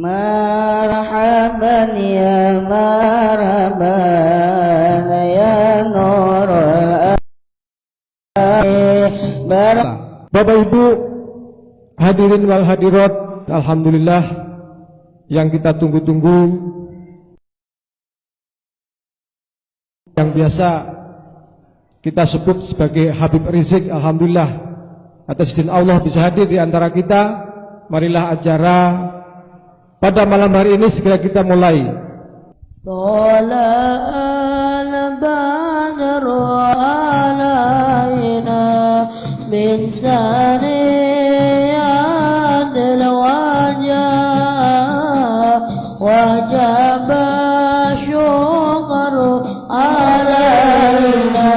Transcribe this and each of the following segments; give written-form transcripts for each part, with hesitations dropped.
Marhaban ya marhaban ya nurul Bapak Ibu hadirin wal hadirat, alhamdulillah yang kita tunggu-tunggu, yang biasa kita sebut sebagai Habib Rizik, alhamdulillah atas izin Allah bisa hadir di antara kita. Marilah acara pada malam hari ini segera kita mulai. Tala'al badru alaina min saniyadil wajah wajaba syukru alaina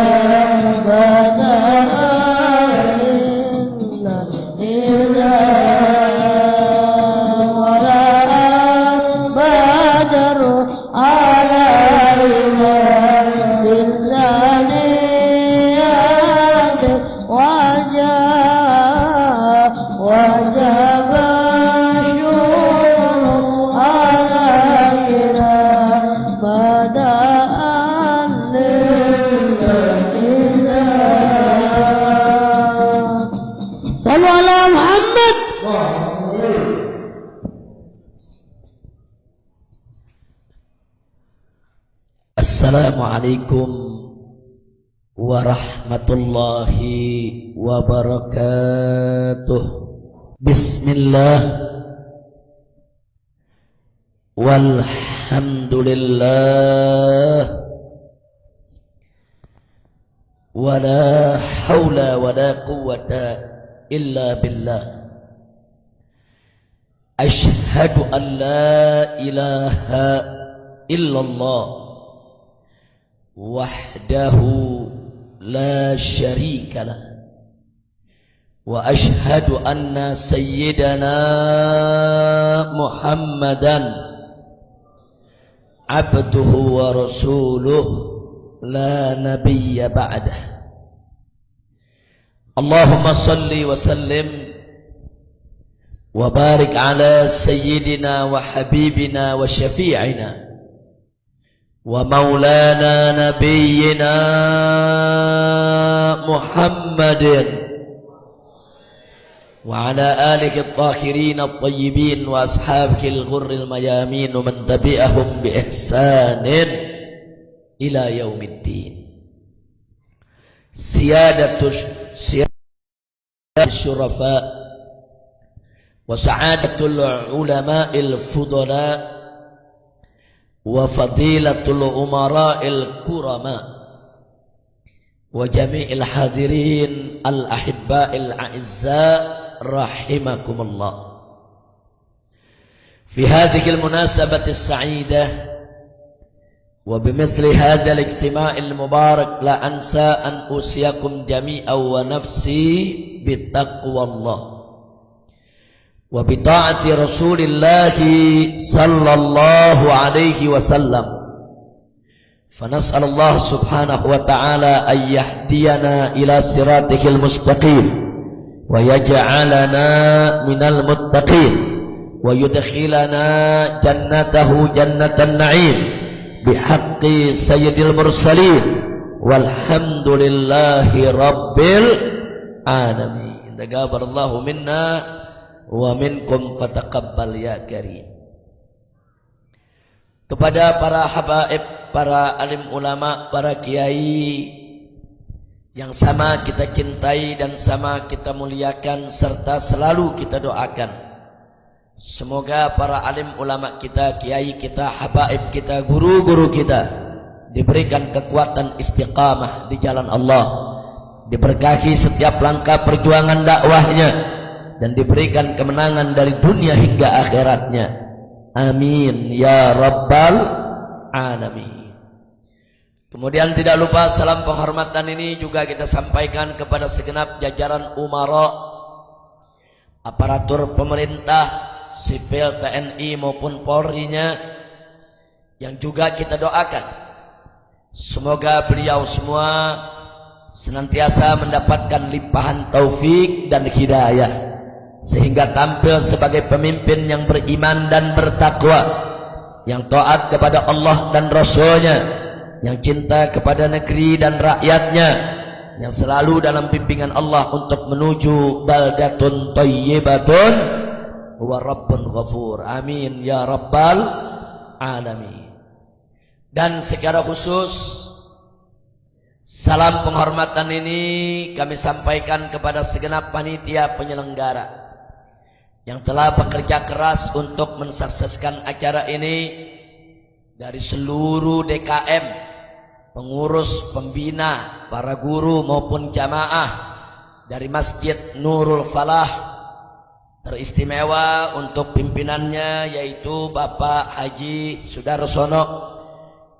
Assalamualaikum warahmatullahi wabarakatuh. Bismillah walhamdulillah wala hawla wala quwwata illa billah. Ashhadu an la ilaha illallah wahdahu la syarika lah wa ashhadu anna sayyidana Muhammadan abduhu wa rasuluh la nabiyya ba'dah. Allahumma salli wa sallim wa barik ala sayyidina wa habibina wa syafi'ina wa maulana nabiyyina Muhammadin wa ala alihi at-tahirin at-tayyibin wa ashabihi al-ghurril mayamin wa man tabi'ahum bi ihsanin ila yaumiddin. Siyadatus syurafa wa sa'adatul ulama'il fudala wa fadilatul umara'il kurama wa jami'il hadirin al-ahibba'il a'izza rahimakumullah. Fi hadhihi al-munasabati as-sa'idah wa bimithli hadha al-ijtima' al-mubarak la ansa an usiyakum jami'an wa nafsi bittaqwallah wa bita'ati Rasulillahi sallallahu alaihi wasallam. Fanas'alullah subhanahu wa ta'ala an yahdiyana ila siratihil mustaqim wa yaj'alana minal muttaqin wa yudkhilana jannatahu jannatan na'im bihaqqi sayyidil mursalin walhamdulillahi rabbil alamin. Taqabbalallahu minna wa minkum fataqabbal ya karim. Kepada para habaib, para alim ulama, para kiai yang sama kita cintai dan sama kita muliakan serta selalu kita doakan, semoga para alim ulama kita, kiai kita, habaib kita, guru-guru kita diberikan kekuatan istiqamah di jalan Allah, diberkahi setiap langkah perjuangan dakwahnya dan diberikan kemenangan dari dunia hingga akhiratnya. Amin ya rabbal alamin. Kemudian tidak lupa salam penghormatan ini juga kita sampaikan kepada segenap jajaran umara, aparatur pemerintah, sipil TNI maupun Polri-nya, yang juga kita doakan semoga beliau semua senantiasa mendapatkan limpahan taufik dan hidayah sehingga tampil sebagai pemimpin yang beriman dan bertakwa, yang taat kepada Allah dan Rasul-Nya, yang cinta kepada negeri dan rakyatnya, yang selalu dalam bimbingan Allah untuk menuju baldatun thayyibatun wa rabbun ghafur. Amin ya rabbal alamin. Dan secara khusus salam penghormatan ini kami sampaikan kepada segenap panitia penyelenggara yang telah bekerja keras untuk mensukseskan acara ini, dari seluruh DKM, pengurus, pembina, para guru maupun jamaah dari Masjid Nurul Falah, teristimewa untuk pimpinannya yaitu Bapak Haji Sudarsono,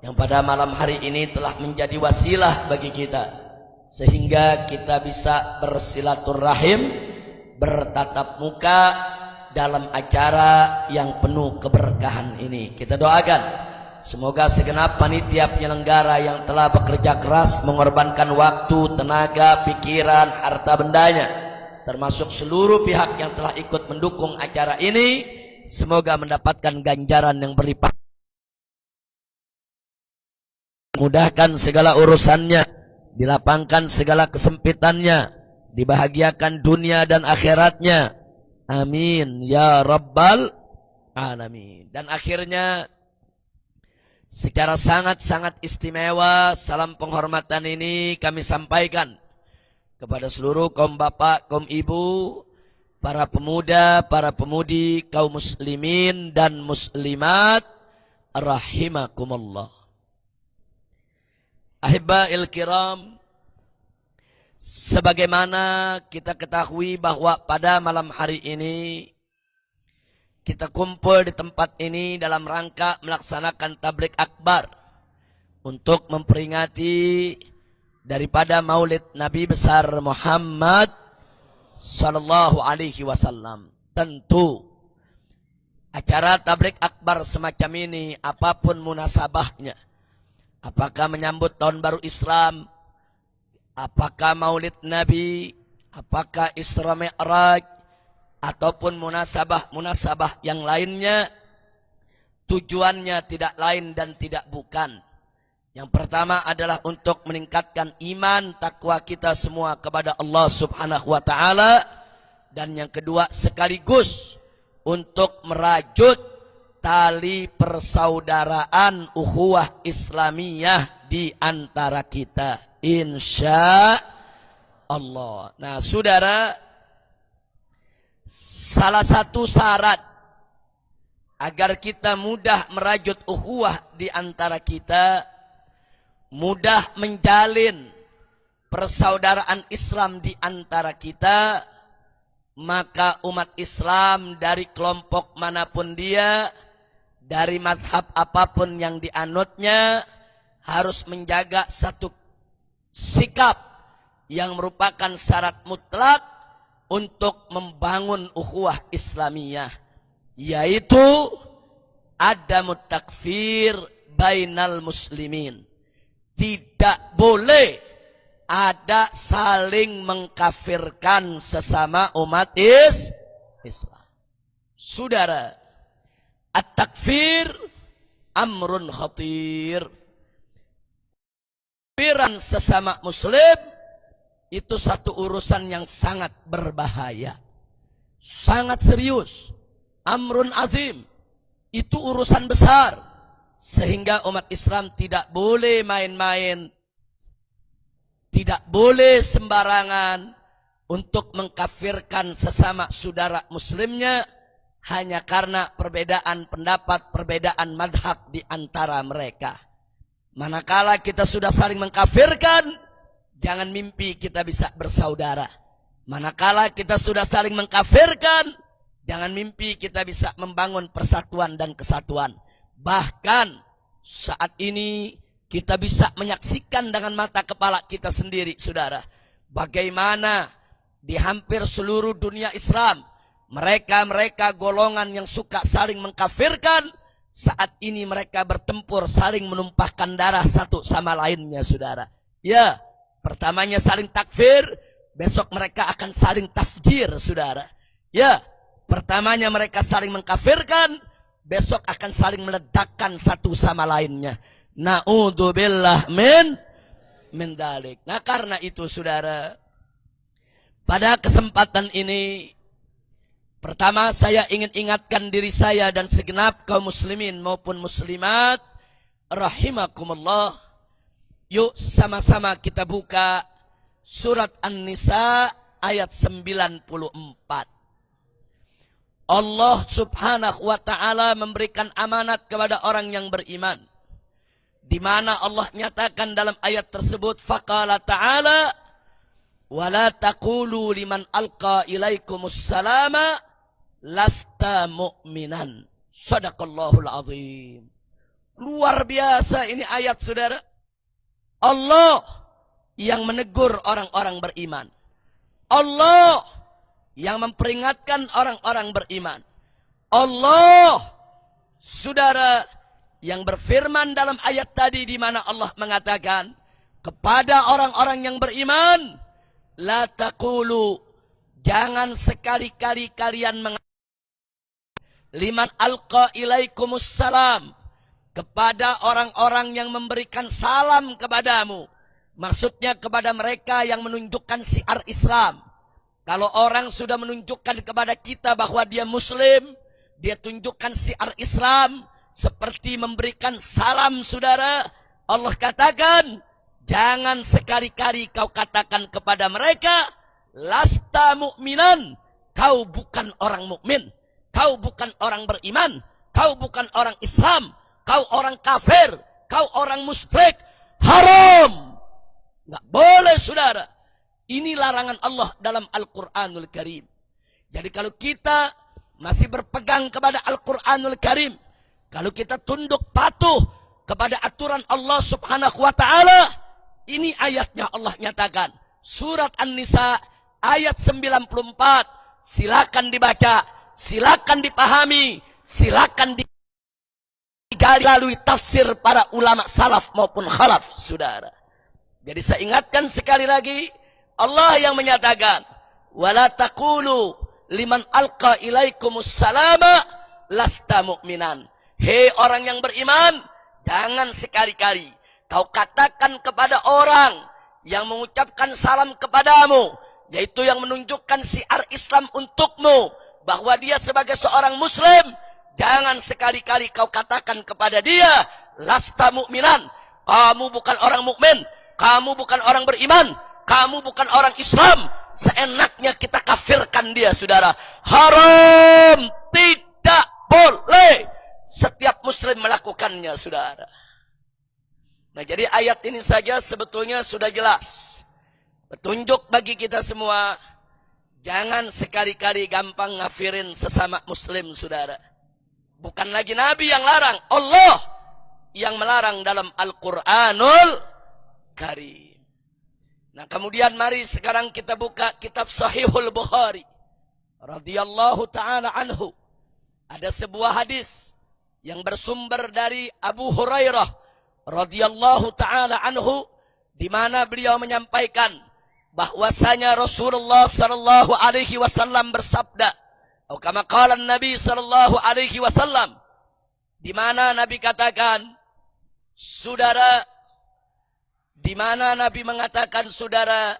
yang pada malam hari ini telah menjadi wasilah bagi kita sehingga kita bisa bersilaturahim, bertatap muka dalam acara yang penuh keberkahan ini. Kita doakan semoga segenap panitia penyelenggara yang telah bekerja keras mengorbankan waktu, tenaga, pikiran, harta bendanya, termasuk seluruh pihak yang telah ikut mendukung acara ini, semoga mendapatkan ganjaran yang berlipat, mudahkan segala urusannya, dilapangkan segala kesempitannya, dibahagiakan dunia dan akhiratnya. Amin ya rabbal alamin. Dan akhirnya secara sangat-sangat istimewa salam penghormatan ini kami sampaikan kepada seluruh kaum bapak, kaum ibu, para pemuda, para pemudi, kaum muslimin dan muslimat rahimakumullah. Ahibba'il kiram, sebagaimana kita ketahui bahwa pada malam hari ini kita kumpul di tempat ini dalam rangka melaksanakan tabligh akbar untuk memperingati daripada Maulid Nabi besar Muhammad sallallahu alaihi wasallam. Tentu acara tabligh akbar semacam ini, apapun munasabahnya, apakah menyambut tahun baru Islam, apakah Maulid Nabi, apakah Isra Mi'raj, ataupun munasabah-munasabah yang lainnya, tujuannya tidak lain dan tidak bukan. Yang pertama adalah untuk meningkatkan iman takwa kita semua kepada Allah Subhanahu wa taala, dan yang kedua sekaligus untuk merajut tali persaudaraan ukhuwah Islamiyah di antara kita, insya Allah. Nah saudara, salah satu syarat agar kita mudah merajut ukhuwah di antara kita, mudah menjalin persaudaraan Islam di antara kita, maka umat Islam dari kelompok manapun dia, dari mazhab apapun yang dianutnya, harus menjaga satu sikap yang merupakan syarat mutlak untuk membangun ukhuwah Islamiyah, yaitu adamut takfir bainal muslimin. Tidak boleh ada saling mengkafirkan sesama umat Islam. Saudara, at-takfir amrun khatir. Kekafiran sesama muslim itu satu urusan yang sangat berbahaya, sangat serius, amrun azim. Itu urusan besar, sehingga umat Islam tidak boleh main-main, tidak boleh sembarangan untuk mengkafirkan sesama saudara muslimnya hanya karena perbedaan pendapat, perbedaan madhab di antara mereka. Manakala kita sudah saling mengkafirkan, jangan mimpi kita bisa bersaudara. Manakala kita sudah saling mengkafirkan, jangan mimpi kita bisa membangun persatuan dan kesatuan. Bahkan saat ini kita bisa menyaksikan dengan mata kepala kita sendiri, saudara, bagaimana di hampir seluruh dunia Islam, mereka golongan yang suka saling mengkafirkan, saat ini mereka bertempur saling menumpahkan darah satu sama lainnya, saudara. Ya, pertamanya saling takfir, besok mereka akan saling tafjir, saudara. Ya, pertamanya mereka saling mengkafirkan, besok akan saling meledakkan satu sama lainnya. Na'udzubillah min dalik. Nah, karena itu saudara, pada kesempatan ini, pertama saya ingin ingatkan diri saya dan segenap kaum muslimin maupun muslimat rahimakumullah. Yuk sama-sama kita buka surat An-Nisa ayat 94. Allah subhanahu wa ta'ala memberikan amanat kepada orang yang beriman, di mana Allah nyatakan dalam ayat tersebut, faqala ta'ala wala taqulu liman alqa ilaikumus salama lasta mu'minan. Shadaqallahul azim. Luar biasa ini ayat saudara. Allah yang menegur orang-orang beriman, Allah yang memperingatkan orang-orang beriman, Allah saudara yang berfirman dalam ayat tadi, di mana Allah mengatakan kepada orang-orang yang beriman, la taqulu, jangan sekali-kali kalian liman alqa ilaikumus salam, kepada orang-orang yang memberikan salam kepadamu. Maksudnya kepada mereka yang menunjukkan syiar Islam. Kalau orang sudah menunjukkan kepada kita bahwa dia muslim, dia tunjukkan syiar Islam, seperti memberikan salam saudara, Allah katakan, jangan sekali-kali kau katakan kepada mereka, lasta mu'minan, kau bukan orang mukmin, kau bukan orang beriman, kau bukan orang Islam, kau orang kafir, kau orang musyrik. Haram. Nggak boleh saudara. Ini larangan Allah dalam Al-Quranul Karim. Jadi kalau kita masih berpegang kepada Al-Quranul Karim, kalau kita tunduk patuh kepada aturan Allah subhanahu wa ta'ala, ini ayatnya Allah nyatakan. Surat An-Nisa ayat 94. Silakan dibaca, silakan dipahami, silakan digali lalui tafsir para ulama salaf maupun khalaf saudara. Jadi saya ingatkan sekali lagi, Allah yang menyatakan, wala taqulu liman alqa ilaikumus salama lasta mu'minan. Hei orang yang beriman, jangan sekali-kali kau katakan kepada orang yang mengucapkan salam kepadamu, yaitu yang menunjukkan syiar Islam untukmu, bahwa dia sebagai seorang muslim, jangan sekali-kali kau katakan kepada dia, lasta mu'minan, kamu bukan orang mukmin, kamu bukan orang beriman, kamu bukan orang Islam. Seenaknya kita kafirkan dia saudara. Haram. Tidak boleh setiap muslim melakukannya saudara. Nah, jadi ayat ini saja sebetulnya sudah jelas petunjuk bagi kita semua. Jangan sekali-kali gampang ngafirin sesama muslim saudara. Bukan lagi Nabi yang larang, Allah yang melarang dalam Al-Quranul Karim. Nah, kemudian mari sekarang kita buka kitab Sahihul Bukhari radhiyallahu ta'ala anhu. Ada sebuah hadis yang bersumber dari Abu Hurairah radhiyallahu ta'ala anhu, di mana beliau menyampaikan bahwasanya Rasulullah sallallahu alaihi wasallam bersabda, atau kama qala Nabi sallallahu alaihi wasallam, di mana Nabi katakan, saudara, di mana Nabi mengatakan saudara,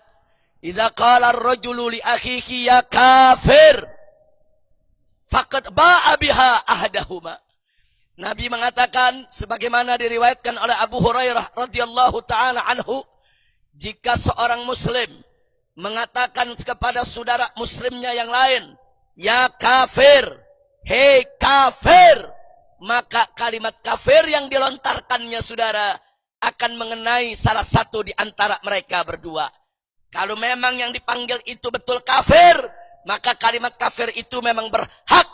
idza qala ar-rajulu li akhihi ya kafir faqad ba'a biha ahdahuma. Nabi mengatakan sebagaimana diriwayatkan oleh Abu Hurairah radhiyallahu taala anhu, jika seorang muslim mengatakan kepada saudara muslimnya yang lain, ya kafir, hei kafir, maka kalimat kafir yang dilontarkannya saudara akan mengenai salah satu di antara mereka berdua. Kalau memang yang dipanggil itu betul kafir, maka kalimat kafir itu memang berhak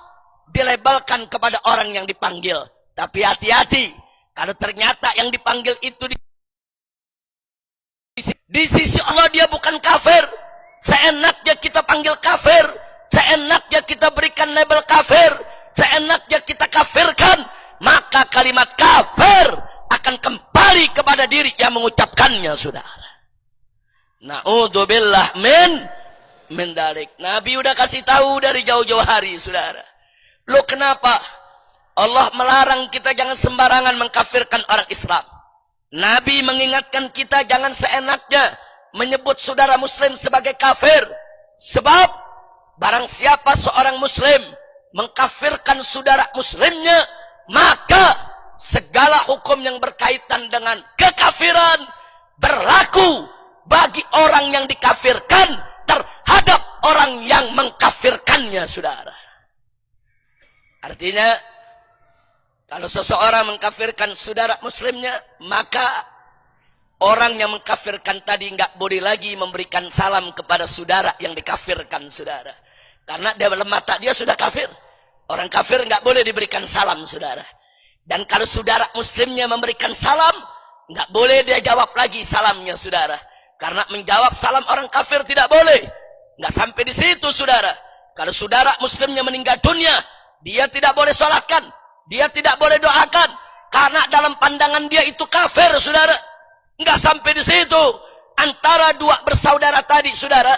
dilabelkan kepada orang yang dipanggil. Tapi hati-hati, kalau ternyata yang dipanggil itu di sisi Allah dia bukan kafir, seenaknya kita panggil kafir, seenaknya kita berikan label kafir, seenaknya kita kafirkan, maka kalimat kafir akan kembali kepada diri yang mengucapkannya saudara. Na'udzubillah mendalik. Nabi udah kasih tahu dari jauh-jauh hari, saudara. Loh kenapa Allah melarang kita jangan sembarangan mengkafirkan orang Islam? Nabi mengingatkan kita jangan seenaknya menyebut saudara muslim sebagai kafir. Sebab barang siapa seorang muslim mengkafirkan saudara muslimnya, maka segala hukum yang berkaitan dengan kekafiran berlaku bagi orang yang dikafirkan terhadap orang yang mengkafirkannya, saudara. Artinya, kalau seseorang mengkafirkan saudara muslimnya, maka orang yang mengkafirkan tadi nggak boleh lagi memberikan salam kepada saudara yang dikafirkan, saudara. Karena dalam mata dia sudah kafir. Orang kafir nggak boleh diberikan salam, saudara. Dan kalau saudara muslimnya memberikan salam, nggak boleh dia jawab lagi salamnya, saudara. Karena menjawab salam orang kafir tidak boleh. Nggak sampai di situ, saudara. Kalau saudara muslimnya meninggal dunia, dia tidak boleh sholatkan, dia tidak boleh doakan. Karena dalam pandangan dia itu kafir, saudara. Nggak sampai di situ. Antara dua bersaudara tadi, saudara,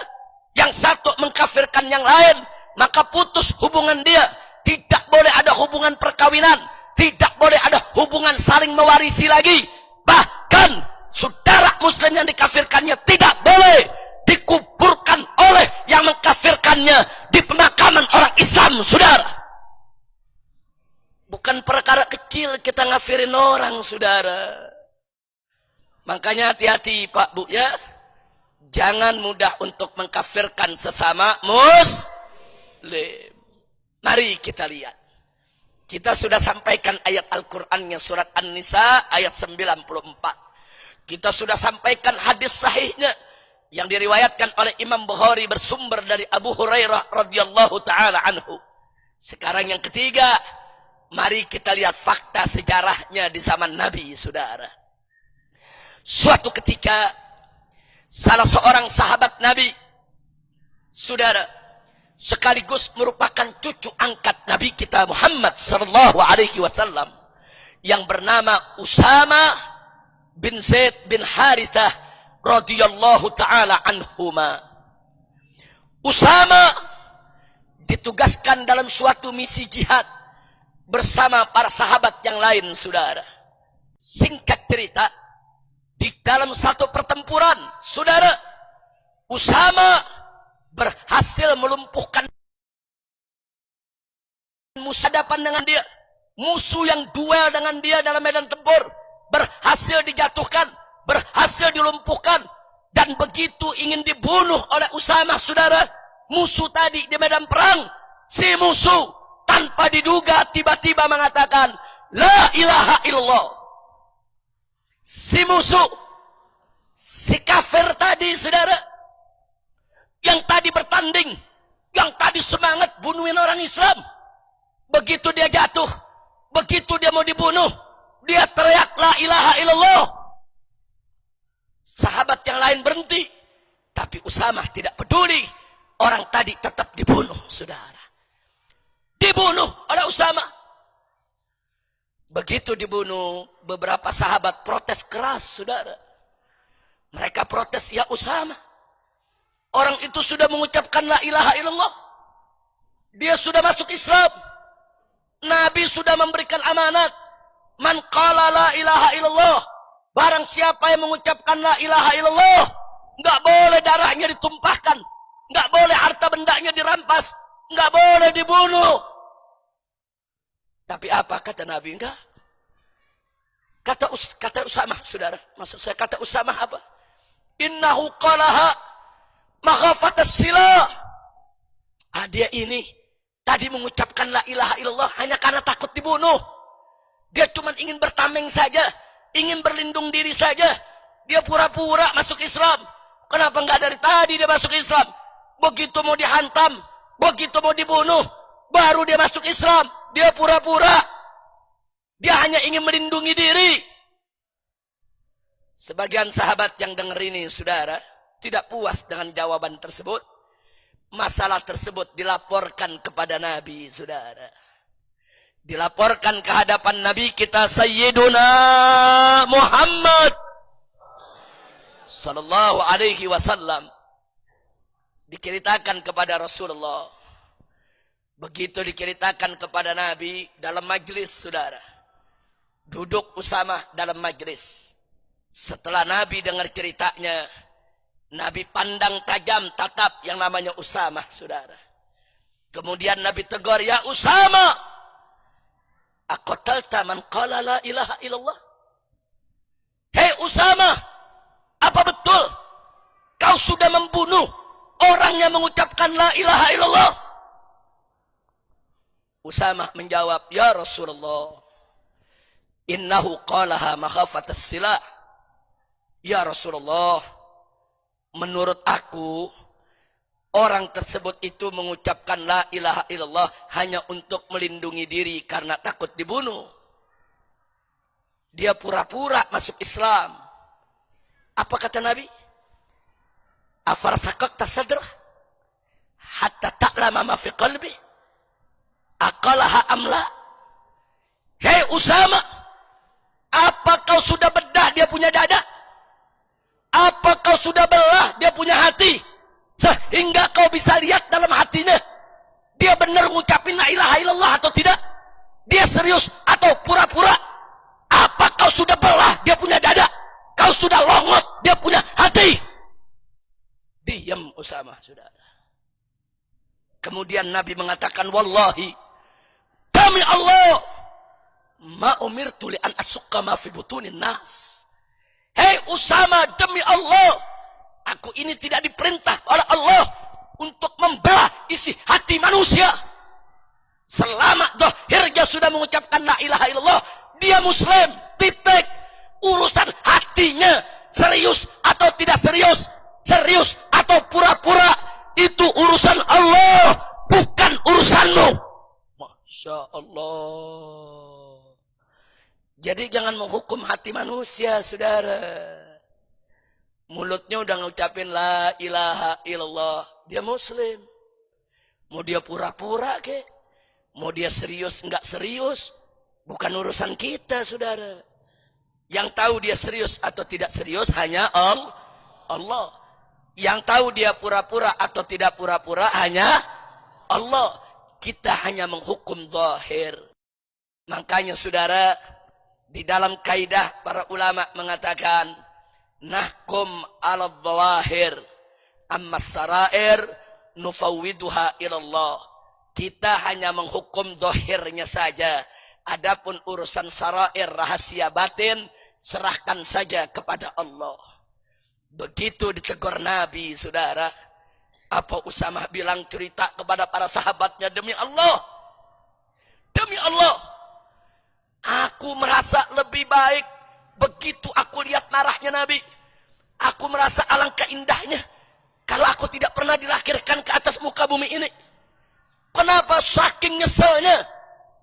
yang satu mengkafirkan yang lain, maka putus hubungan dia. Tidak boleh ada hubungan perkawinan, tidak boleh ada hubungan saling mewarisi lagi. Bahkan saudara muslim yang dikafirkannya tidak boleh dikuburkan oleh yang mengkafirkannya di pemakaman orang Islam, saudara. Bukan perkara kecil kita ngafirin orang, saudara. Makanya hati-hati Pak Bu ya. Jangan mudah untuk mengkafirkan sesama muslim. Mari kita lihat. Kita sudah sampaikan ayat Al-Qur'annya surat An-Nisa ayat 94. Kita sudah sampaikan hadis sahihnya yang diriwayatkan oleh Imam Bukhari bersumber dari Abu Hurairah radhiyallahu taala anhu. Sekarang yang ketiga, mari kita lihat fakta sejarahnya di zaman Nabi, saudara. Suatu ketika salah seorang sahabat Nabi, saudara, sekaligus merupakan cucu angkat Nabi kita Muhammad sallallahu alaihi wasallam yang bernama Usama bin Zaid bin Harithah radhiyallahu taala anhuma. Usama ditugaskan dalam suatu misi jihad bersama para sahabat yang lain, saudara. Singkat cerita, di dalam satu pertempuran, saudara, Usama berhasil melumpuhkan musuh hadapan dengan dia. Musuh yang duel dengan dia dalam medan tempur berhasil dijatuhkan, berhasil dilumpuhkan. Dan begitu ingin dibunuh oleh Usama, saudara, musuh tadi di medan perang, si musuh tanpa diduga tiba-tiba mengatakan la ilaha illallah. Si musuh, si kafir tadi, saudara, yang tadi bertanding, yang tadi semangat bunuhin orang Islam, begitu dia jatuh, begitu dia mau dibunuh, dia teriak la ilaha illallah. Sahabat yang lain berhenti, tapi Usama tidak peduli. Orang tadi tetap dibunuh, saudara. Dibunuh oleh Usama. Begitu dibunuh, beberapa sahabat protes keras, saudara. Mereka protes, ya Usama, orang itu sudah mengucapkan la ilaha illallah. Dia sudah masuk Islam. Nabi sudah memberikan amanat. Man qala la ilaha illallah. Barang siapa yang mengucapkan la ilaha illallah, enggak boleh darahnya ditumpahkan, enggak boleh harta bendanya dirampas, enggak boleh dibunuh. Tapi apa kata Nabi? Enggak. Kata Usama, saudara. Maksud saya kata Usama apa? Innahu qalaha maghafatas silah. Dia ini tadi mengucapkan la ilaha illallah hanya karena takut dibunuh. Dia cuma ingin bertameng saja, ingin berlindung diri saja. Dia pura-pura masuk Islam. Kenapa enggak dari tadi dia masuk Islam? Begitu mau dihantam, begitu mau dibunuh, baru dia masuk Islam. Dia pura-pura. Dia hanya ingin melindungi diri. Sebagian sahabat yang dengar ini, saudara, tidak puas dengan jawaban tersebut. Masalah tersebut dilaporkan kepada Nabi, saudara. Dilaporkan ke hadapan Nabi kita Sayyiduna Muhammad sallallahu alaihi wasallam. diceritakan kepada Rasulullah. Begitu diceritakan kepada Nabi dalam majlis, saudara. Duduk Usamah dalam majlis. Setelah Nabi dengar ceritanya, Nabi pandang tajam tatap yang namanya Usamah, saudara. Kemudian Nabi tegur, ya Usamah, aqatalta man qala la ilaha illallah? Hei Usamah, apa betul kau sudah membunuh orang yang mengucapkan la ilaha illallah? Usamah menjawab, ya Rasulullah, innahu qalaha makhafatas silah. Ya Rasulullah, menurut aku, orang tersebut itu mengucapkan la ilaha illallah hanya untuk melindungi diri karena takut dibunuh. Dia pura-pura masuk Islam. Apa kata Nabi? Afarasakakta sadrah hatta ta'lama ma fi qalbi aqalaha amla. Hei Usama, apa kau sudah bedah dia punya dada? Apa kau sudah belah dia punya hati? Sehingga kau bisa lihat dalam hatinya, dia benar mengucapin la ilaha illallah atau tidak? Dia serius atau pura-pura? Apa kau sudah belah dia punya dada? Kau sudah longot dia punya hati? Diam Usamah, saudara. Kemudian Nabi mengatakan, wallahi, demi Allah, ma umirtu li an asukka ma fi butunin nas. Hei Usamah, demi Allah, aku ini tidak diperintah oleh Allah untuk membelah isi hati manusia. Selama zahirnya sudah mengucapkan la ilaha illallah, dia muslim, titik. Urusan hatinya serius atau tidak serius, serius atau pura-pura, itu urusan Allah, bukan urusanmu. Masya Allah. Jadi jangan menghukum hati manusia, saudara. Mulutnya udah ngucapin la ilaha illallah, dia muslim. Mau dia pura-pura ke, mau dia serius enggak serius, bukan urusan kita, saudara. Yang tahu dia serius atau tidak serius hanya Allah. Yang tahu dia pura-pura atau tidak pura-pura hanya Allah. Kita hanya menghukum zahir. Makanya saudara, di dalam kaidah para ulama mengatakan, nahkum ala dhawahir amma sarair nufawwiduha ilallah. Kita hanya menghukum zahirnya saja. Adapun urusan sarair, rahasia batin, serahkan saja kepada Allah. Begitu ditegur Nabi, saudara. Apa Usamah bilang cerita kepada para sahabatnya, demi Allah, demi Allah, aku merasa lebih baik begitu aku lihat marahnya Nabi. Aku merasa alangkah indahnya kalau aku tidak pernah dilahirkan ke atas muka bumi ini. Kenapa? Saking nyeselnya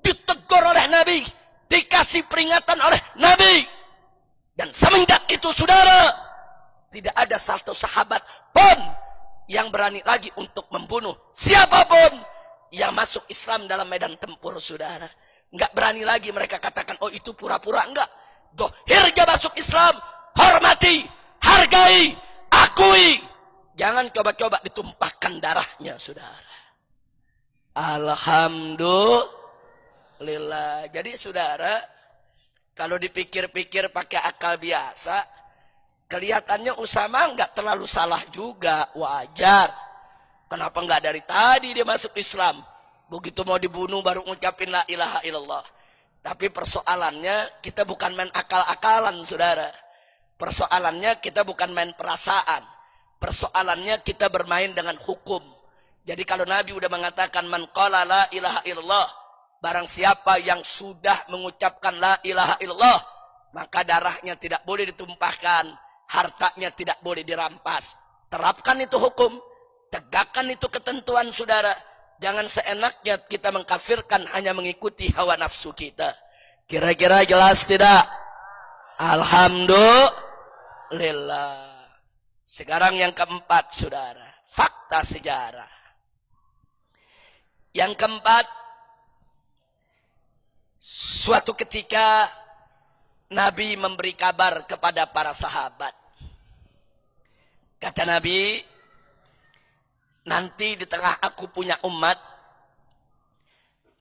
ditegur oleh Nabi, dikasih peringatan oleh Nabi. Dan semenjak itu, saudara, tidak ada satu sahabat pun yang berani lagi untuk membunuh siapapun yang masuk Islam dalam medan tempur, saudara. Enggak berani lagi mereka katakan, oh itu pura-pura, enggak. Dohirnya masuk Islam, hormati, hargai, akui. Jangan coba-coba ditumpahkan darahnya, saudara. Alhamdulillah. Jadi saudara, kalau dipikir-pikir pakai akal biasa, kelihatannya Usamah enggak terlalu salah juga, wajar. Kenapa enggak dari tadi dia masuk Islam? Begitu mau dibunuh baru ngucapin la ilaha illallah. Tapi persoalannya kita bukan main akal-akalan, saudara. Persoalannya kita bukan main perasaan. Persoalannya kita bermain dengan hukum. Jadi kalau Nabi udah mengatakan man qala la ilaha illallah, barang siapa yang sudah mengucapkan la ilaha illallah, maka darahnya tidak boleh ditumpahkan, hartanya tidak boleh dirampas. Terapkan itu hukum, tegakkan itu ketentuan, saudara. Jangan seenaknya kita mengkafirkan hanya mengikuti hawa nafsu kita. Kira-kira jelas tidak? Alhamdulillah. Sekarang yang keempat, saudara, fakta sejarah. Yang keempat, suatu ketika Nabi memberi kabar kepada para sahabat. Kata Nabi, nanti di tengah aku punya umat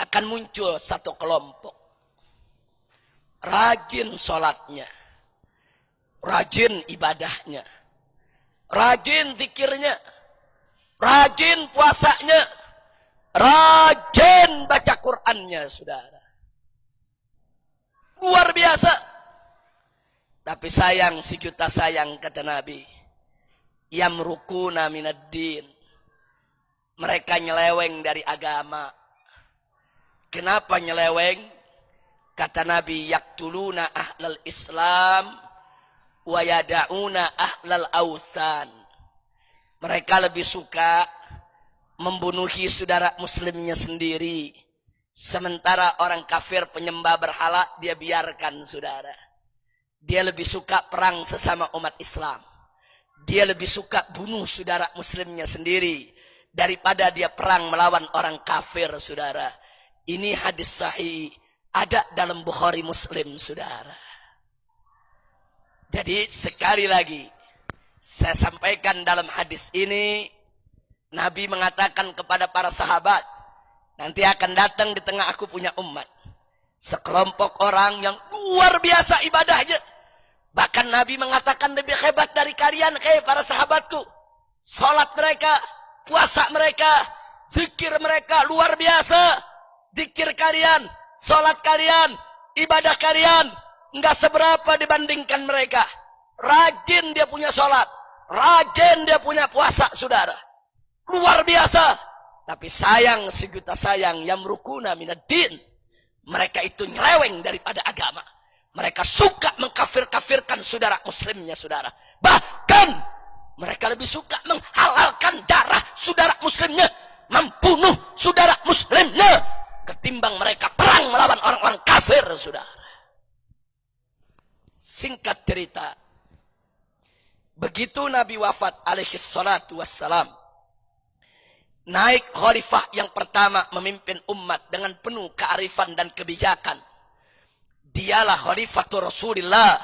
akan muncul satu kelompok. Rajin sholatnya, rajin ibadahnya, rajin zikirnya, rajin puasanya, rajin baca Qur'annya, saudara. Luar biasa. Tapi sayang, sejuta sayang, kata Nabi, yamrukuna minaddin. Mereka nyeleweng dari agama. Kenapa nyeleweng? Kata Nabi, yaktuluna ahlal Islam wa yada'una ahlal awthan. Mereka lebih suka membunuhi saudara muslimnya sendiri. Sementara orang kafir penyembah berhala dia biarkan, saudara. Dia lebih suka perang sesama umat Islam. Dia lebih suka bunuh saudara muslimnya sendiri daripada dia perang melawan orang kafir, saudara. Ini hadis sahih, ada dalam Bukhari Muslim, saudara. Jadi sekali lagi saya sampaikan dalam hadis ini, Nabi mengatakan kepada para sahabat, nanti akan datang di tengah aku punya umat sekelompok orang yang luar biasa ibadahnya. Bahkan Nabi mengatakan lebih hebat dari kalian, para sahabatku. Salat mereka, puasa mereka, zikir mereka luar biasa. Zikir kalian, salat kalian, ibadah kalian enggak seberapa dibandingkan mereka. Rajin dia punya salat, rajin dia punya puasa, saudara. Luar biasa. Tapi sayang, sejuta sayang, yamrukuna minaddin. Mereka itu nyeleweng daripada agama. Mereka suka mengkafir-kafirkan saudara muslimnya, saudara. Bahkan mereka lebih suka menghalalkan darah saudara muslimnya, membunuh saudara muslimnya, ketimbang mereka perang melawan orang-orang kafir, saudara. Singkat cerita, begitu Nabi wafat alaihi salatu wassalam, naik khalifah yang pertama memimpin umat dengan penuh kearifan dan kebijakan. Dialah khalifatul Rasulullah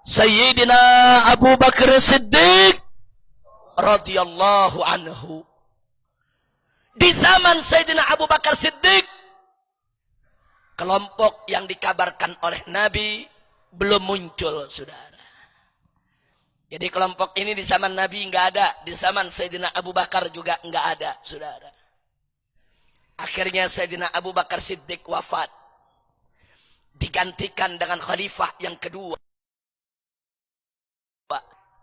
Sayyidina Abu Bakar Siddiq radhiyallahu anhu. Di zaman Sayyidina Abu Bakar Siddiq, kelompok yang dikabarkan oleh Nabi belum muncul, saudara. Jadi kelompok ini di zaman Nabi enggak ada, di zaman Sayyidina Abu Bakar juga enggak ada, saudara. Akhirnya Sayyidina Abu Bakar Siddiq wafat, digantikan dengan khalifah yang kedua,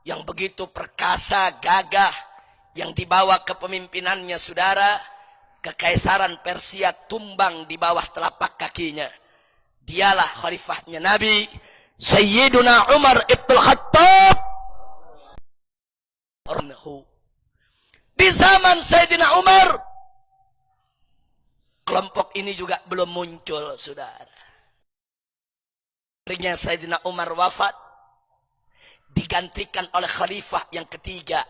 yang begitu perkasa, gagah, yang dibawa kepemimpinannya, saudara, kekaisaran Persia tumbang di bawah telapak kakinya. Dialah khalifahnya Nabi, Sayyiduna Umar ibn Khattab. Di zaman Sayyidina Umar, kelompok ini juga belum muncul, saudara. Akhirnya Sayyidina Umar wafat, digantikan oleh khalifah yang ketiga,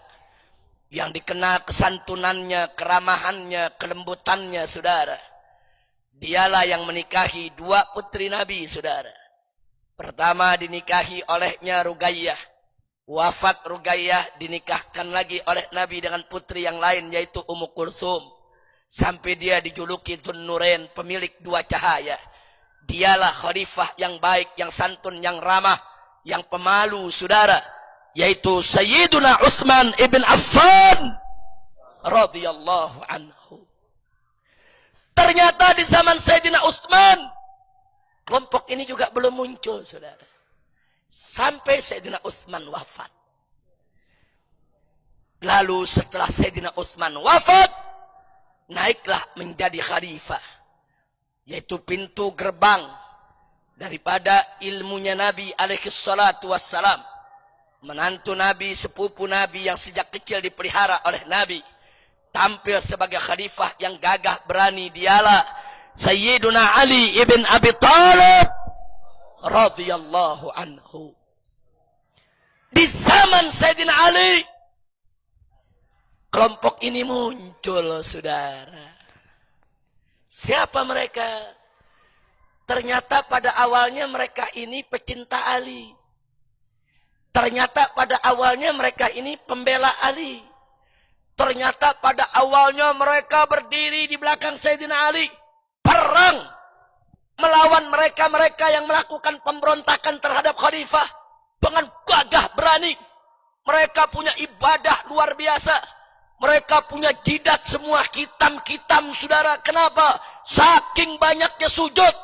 yang dikenal kesantunannya, keramahannya, kelembutannya, saudara. Dialah yang menikahi dua putri Nabi, saudara. Pertama dinikahi olehnya Ruqayyah. Wafat Ruqayyah, dinikahkan lagi oleh Nabi dengan putri yang lain, yaitu Ummu Kulsum. Sampai dia dijuluki Dzun Nurain, pemilik dua cahaya. Dialah khalifah yang baik, yang santun, yang ramah, yang pemalu, saudara, yaitu Sayyiduna Utsman ibn Affan radhiyallahu anhu. Ternyata di zaman Sayyidina Utsman, kelompok ini juga belum muncul, saudara. Sampai Sayyidina Utsman wafat. Lalu setelah Sayyidina Utsman wafat, naiklah menjadi khalifah, yaitu pintu gerbang daripada ilmunya Nabi alaihi salatu wassalam. Menantu Nabi, sepupu Nabi yang sejak kecil dipelihara oleh Nabi, tampil sebagai khalifah yang gagah berani. Dialah Sayyiduna Ali ibn Abi Thalib radhiyallahu anhu. Di zaman Sayyidina Ali, kelompok ini muncul, saudara. Siapa mereka? Ternyata pada awalnya mereka ini pecinta Ali. Ternyata pada awalnya mereka ini pembela Ali. Ternyata pada awalnya mereka berdiri di belakang Sayyidina Ali. Perang melawan mereka-mereka yang melakukan pemberontakan terhadap khalifah. Dengan gagah berani. Mereka punya ibadah luar biasa. Mereka punya jidat semua hitam-hitam, saudara. Kenapa? Saking banyaknya sujud.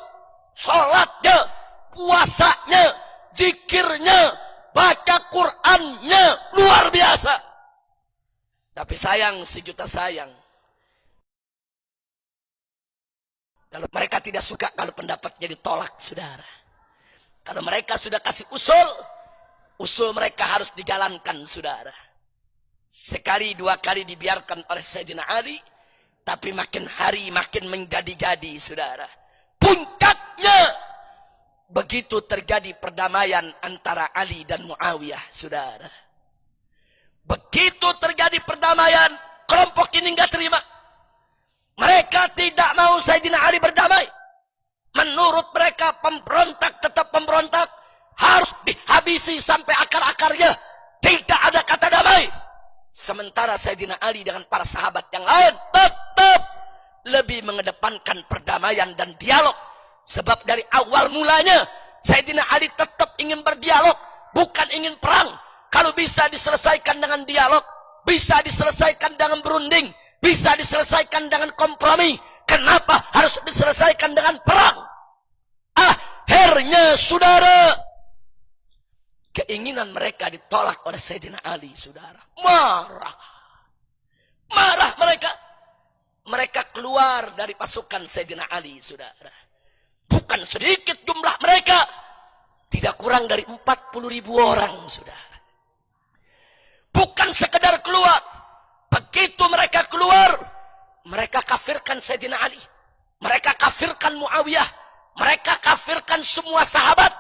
Salatnya, puasanya, zikirnya, baca Qur'annya. Luar biasa. Tapi sayang, sejuta sayang. Kalau mereka tidak suka kalau pendapatnya ditolak, saudara. Kalau mereka sudah kasih usul mereka harus dijalankan, saudara. Sekali dua kali dibiarkan oleh Sayyidina Ali, tapi makin hari makin menjadi-jadi, saudara. Puncaknya begitu terjadi perdamaian antara Ali dan Muawiyah, saudara. Begitu terjadi perdamaian, kelompok ini enggak terima. Mereka tidak mau Sayyidina Ali berdamai. Menurut mereka pemberontak tetap pemberontak, harus dihabisi sampai akar-akarnya. Tidak ada kata damai. Sementara Sayyidina Ali dengan para sahabat yang lain tetap lebih mengedepankan perdamaian dan dialog. Sebab dari awal mulanya Sayyidina Ali tetap ingin berdialog, bukan ingin perang. Kalau bisa diselesaikan dengan dialog, bisa diselesaikan dengan berunding, bisa diselesaikan dengan kompromi. Kenapa harus diselesaikan dengan perang? Akhirnya, saudara, keinginan mereka ditolak oleh Sayyidina Ali, saudara. Marah mereka. Mereka keluar dari pasukan Sayyidina Ali, saudara. Bukan sedikit jumlah mereka. Tidak kurang dari 40.000 orang, saudara. Bukan sekedar keluar. Begitu mereka keluar, mereka kafirkan Sayyidina Ali. Mereka kafirkan Muawiyah. Mereka kafirkan semua sahabat.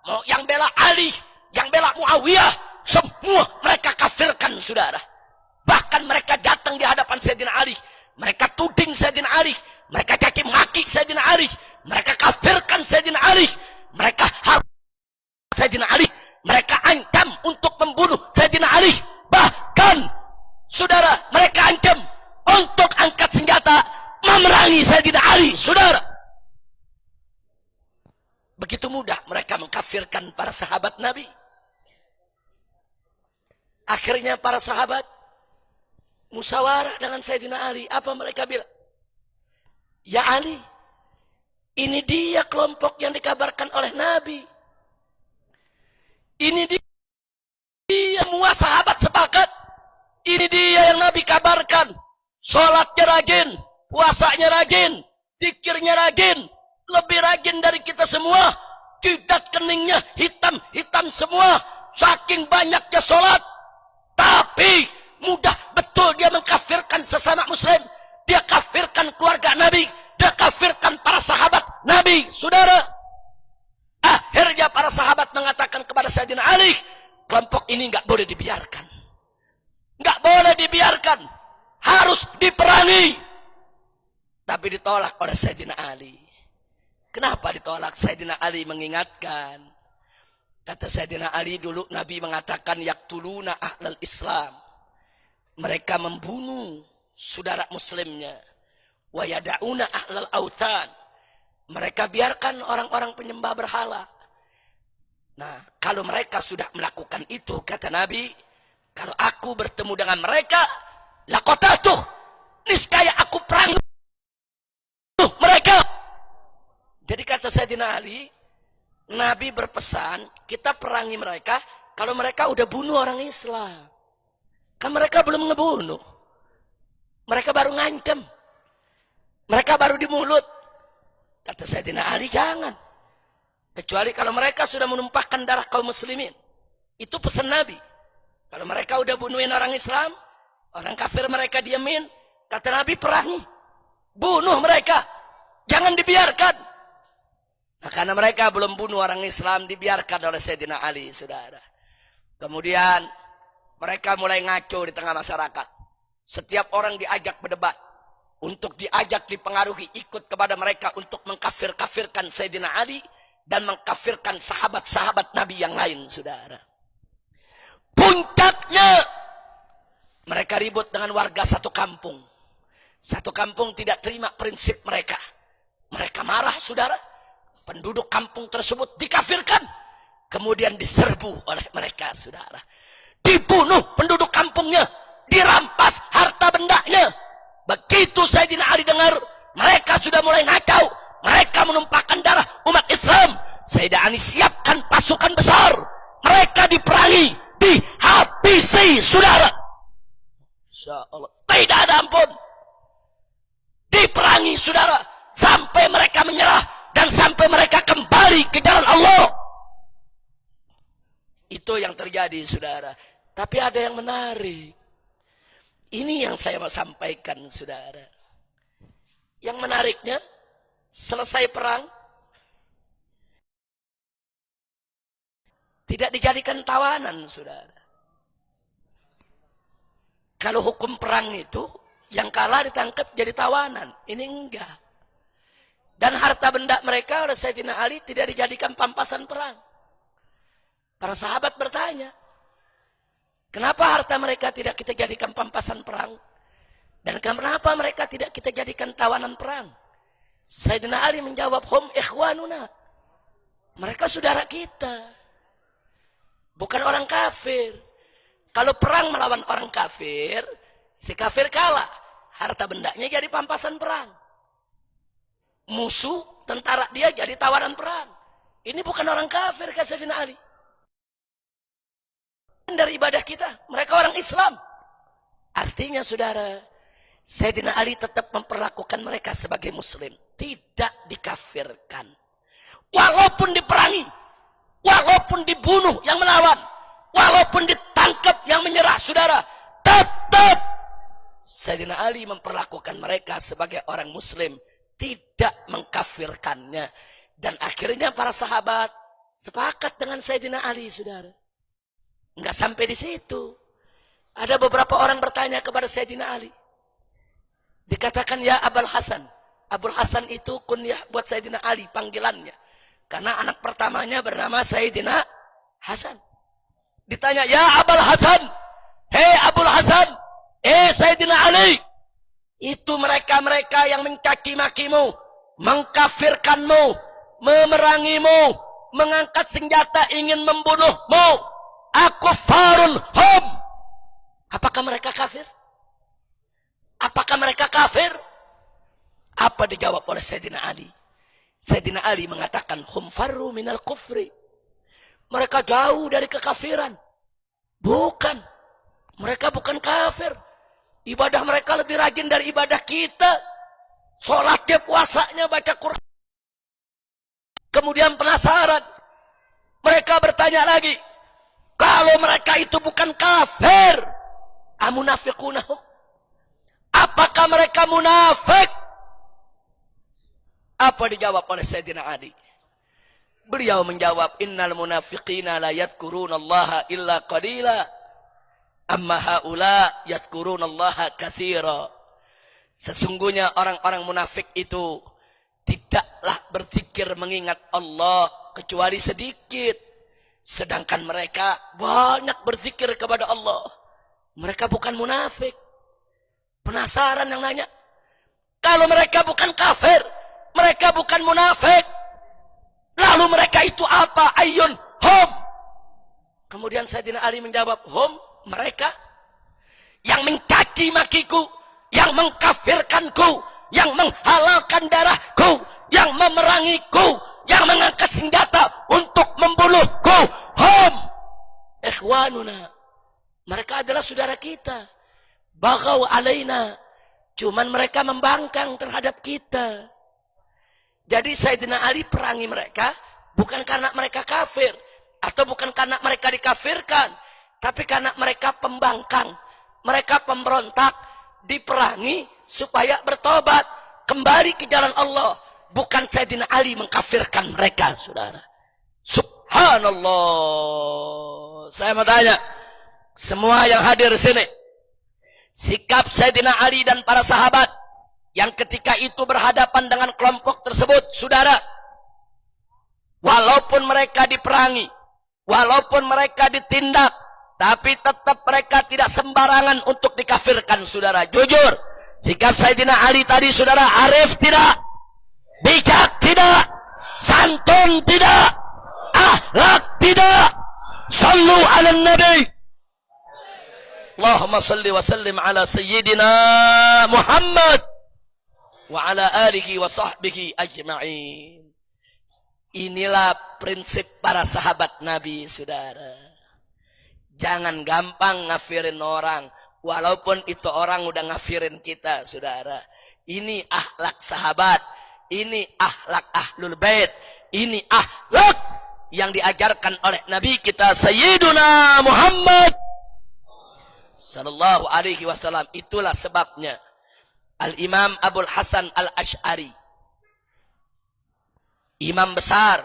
Mau yang bela Ali, yang bela Muawiyah, semua mereka kafirkan, saudara. Bahkan mereka datang di hadapan Sayyidina Ali. Mereka tuding Sayyidina Ali. Mereka caci maki Sayyidina Ali. Mereka kafirkan Sayyidina Ali. Mereka habis Sayyidina Ali. Mereka ancam untuk membunuh Sayyidina Ali. Bahkan, saudara, mereka ancam untuk angkat senjata memerangi Sayyidina Ali, saudara. Begitu mudah mereka mengkafirkan para sahabat Nabi. Akhirnya para sahabat musyawarah dengan Sayyidina Ali. Apa mereka bilang? Ya Ali, ini dia kelompok yang dikabarkan oleh Nabi. Ini dia semua sahabat sepakat. Ini dia yang Nabi kabarkan. Sholatnya rajin, puasanya rajin, zikirnya rajin, lebih rajin dari kita semua. Jidat keningnya hitam-hitam semua. Saking banyaknya sholat. Tapi mudah betul dia mengkafirkan sesama muslim. Dia kafirkan keluarga Nabi. Dia kafirkan para sahabat Nabi. Saudara, akhirnya para sahabat mengatakan kepada Sayyidina Ali, kelompok ini enggak boleh dibiarkan. Enggak boleh dibiarkan. Harus diperangi. Tapi ditolak oleh Sayyidina Ali. Kenapa ditolak? Sayyidina Ali mengingatkan. Kata Sayyidina Ali, dulu Nabi mengatakan yaktuluna ahlal Islam. Mereka membunuh saudara muslimnya. Wa yada'una ahlal authan. Mereka biarkan orang-orang penyembah berhala. Nah, kalau mereka sudah melakukan itu, kata Nabi, kalau aku bertemu dengan mereka, laqatatuh, niscaya aku perang mereka. Jadi kata Sayyidina Ali, Nabi berpesan, kita perangi mereka kalau mereka udah bunuh orang Islam. Kan mereka belum ngebunuh. Mereka baru ngancam. Mereka baru di mulut. Kata Sayyidina Ali, jangan. Kecuali kalau mereka sudah menumpahkan darah kaum muslimin. Itu pesan Nabi. Kalau mereka udah bunuhin orang Islam, orang kafir mereka diamin, kata Nabi perangi. Bunuh mereka. Jangan dibiarkan. Nah, karena mereka belum bunuh orang Islam, dibiarkan oleh Sayyidina Ali, saudara. Kemudian mereka mulai ngaco di tengah masyarakat. Setiap orang diajak berdebat. Untuk diajak dipengaruhi ikut kepada mereka untuk mengkafir-kafirkan Sayyidina Ali dan mengkafirkan sahabat-sahabat Nabi yang lain, saudara. Puncaknya Mereka ribut dengan warga satu kampung. Satu kampung tidak terima prinsip mereka. Mereka marah, saudara. Penduduk kampung tersebut dikafirkan. Kemudian diserbu oleh mereka, saudara. Dibunuh penduduk kampungnya. Dirampas harta bendanya. Begitu Sayyidina Ali dengar, mereka sudah mulai ngacau. Mereka menumpahkan darah umat Islam. Sayyidina Ali siapkan pasukan besar. Mereka diperangi, dihabisi, saudara. Insya Allah, tidak ada ampun. Diperangi, saudara, sampai mereka menyerah dan sampai mereka kembali ke jalan Allah. Itu yang terjadi, saudara. Tapi ada yang menarik. Ini yang saya mau sampaikan, saudara. Yang menariknya, selesai perang, tidak dijadikan tawanan, saudara. Kalau hukum perang itu, yang kalah ditangkap jadi tawanan. Ini enggak. Dan harta benda mereka oleh Sayyidina Ali tidak dijadikan pampasan perang. Para sahabat bertanya, kenapa harta mereka tidak kita jadikan pampasan perang? Dan kenapa mereka tidak kita jadikan tawanan perang? Sayyidina Ali menjawab, hum ikhwanuna. Mereka saudara kita. Bukan orang kafir. Kalau perang melawan orang kafir, si kafir kalah. Harta bendanya jadi pampasan perang. Musuh, tentara dia jadi tawanan perang. Ini bukan orang kafir, kata Sayyidina Ali. Dari ibadah kita, mereka orang Islam. Artinya, saudara, Sayyidina Ali tetap memperlakukan mereka sebagai muslim. Tidak dikafirkan. Walaupun diperangi, walaupun dibunuh yang melawan, walaupun ditangkap yang menyerah, saudara, tetap Sayyidina Ali memperlakukan mereka sebagai orang muslim, tidak mengkafirkannya. Dan akhirnya para sahabat sepakat dengan Sayyidina Ali, saudara. Enggak sampai di situ. Ada beberapa orang bertanya kepada Sayyidina Ali. Dikatakan, ya Abul Hasan. Abul Hasan itu kunyah buat Sayyidina Ali, panggilannya. Karena anak pertamanya bernama Sayyidina Hasan. Ditanya, ya Abul Hasan. Hei Abul Hasan. Sayyidina Ali. Itu mereka-mereka yang mencaci makimu, mengkafirkanmu, memerangimu, mengangkat senjata ingin membunuhmu. Akufarun hum. Apakah mereka kafir? Apakah mereka kafir? Apa dijawab oleh Sayyidina Ali? Sayyidina Ali mengatakan, hum farru minal kufri. Mereka jauh dari kekafiran. Bukan. Mereka bukan kafir. Ibadah mereka lebih rajin dari ibadah kita. Sholatnya, puasanya, baca Quran. Kemudian penasaran. Mereka bertanya lagi. Kalau mereka itu bukan kafir, amunafiqunahum? Apakah mereka munafik? Apa dijawab oleh Sayyidina Ali? Beliau menjawab, innal munafiqina la yadhkurunallaha illa qalila, amma haula yadhkurunallaha katsira. Sesungguhnya orang-orang munafik itu tidaklah berzikir mengingat Allah kecuali sedikit. Sedangkan mereka banyak berzikir kepada Allah. Mereka bukan munafik. Penasaran yang nanya. Kalau mereka bukan kafir, mereka bukan munafik, lalu mereka itu apa? Ayun hum. Kemudian Sayyidina Ali menjawab, hum, mereka yang mencaci makiku, yang mengkafirkanku, yang menghalalkan darahku, yang memerangiku, yang mengangkat senjata untuk membunuhku. Hum ikhwanuna. Mereka adalah saudara kita. Baghaw alaina. Cuman mereka membangkang terhadap kita. Jadi Sayyidina Ali perangi mereka bukan karena mereka kafir, atau bukan karena mereka dikafirkan, tapi karena mereka pembangkang, mereka pemberontak, diperangi supaya bertobat, kembali ke jalan Allah. Bukan Sayyidina Ali mengkafirkan mereka, saudara. Subhanallah. Saya mau tanya, semua yang hadir di sini, sikap Sayyidina Ali dan para sahabat yang ketika itu berhadapan dengan kelompok tersebut, saudara, walaupun mereka diperangi, walaupun mereka ditindak, Tapi tetap mereka tidak sembarangan untuk dikafirkan, saudara. Jujur, sikap Sayyidina Ali tadi, saudara, arif tidak, bijak tidak, santun tidak, akhlak tidak. Sallu ala nabi. Allahumma salli wa sallim ala sayyidina Muhammad wa ala alihi wa sahbihi ajma'in. Inilah prinsip para sahabat Nabi, saudara. Jangan gampang ngafirin orang, walaupun itu orang udah ngafirin kita, saudara. Ini akhlak sahabat, ini akhlak ahlul bait, ini akhlak yang diajarkan oleh Nabi kita Sayyiduna Muhammad sallallahu alaihi wasallam. Itulah sebabnya Al-Imam Abul Hasan Al-Asy'ari, imam besar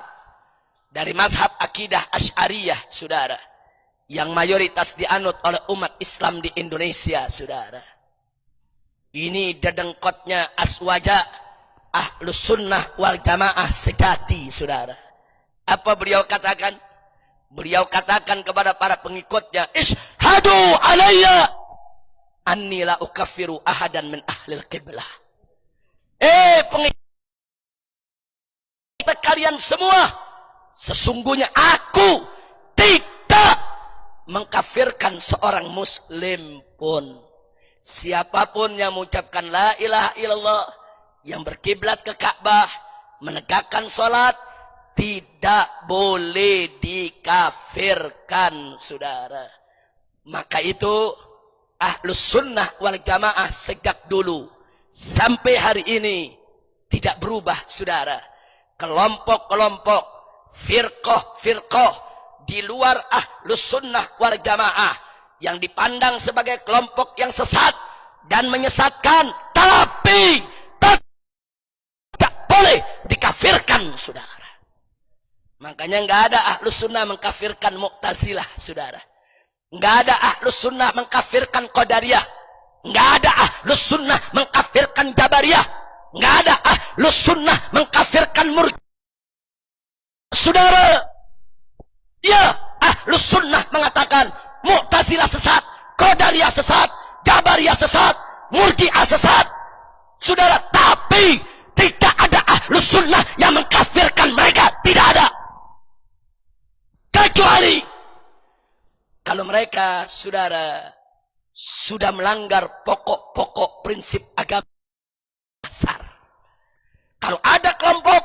dari madhab akidah Asy'ariyah, saudara, yang mayoritas dianut oleh umat Islam di Indonesia, saudara. Ini dedengkotnya aswaja Ahlus Sunnah wal Jamaah sejati, saudara. Apa beliau katakan? Beliau katakan kepada para pengikutnya, "Ishhadu alayya anni la ukaffiru ahadan min ahlil qiblah." Pengikut kalian semua, sesungguhnya aku tidak mengkafirkan seorang muslim pun. Siapapun yang mengucapkan la ilaha illallah, yang berkiblat ke Ka'bah, menegakkan sholat, tidak boleh dikafirkan, saudara. Maka itu Ahlus Sunnah wal Jamaah sejak dulu sampai hari ini tidak berubah, saudara. Kelompok-kelompok, firqah-firqah di luar Ahlus Sunnah wal Jamaah yang dipandang sebagai kelompok yang sesat dan menyesatkan, tapi tidak boleh dikafirkan, saudara. Makanya nggak ada Ahlus Sunnah mengkafirkan Mu'tazilah, saudara. Nggak ada Ahlus Sunnah mengkafirkan Qadariyah. Nggak ada Ahlus Sunnah mengkafirkan Jabariyah. Nggak ada Ahlus Sunnah mengkafirkan Murji'ah, saudara. Ya, Ahlus Sunnah mengatakan Mu'tazilah sesat, Qadariyah sesat, Jabariyah sesat, Murji'ah sesat, saudara. Tapi tidak ada Ahlus Sunnah yang mengkafirkan mereka, tidak ada. Kecuali kalau mereka, saudara, sudah melanggar pokok-pokok prinsip agama dasar. Kalau ada kelompok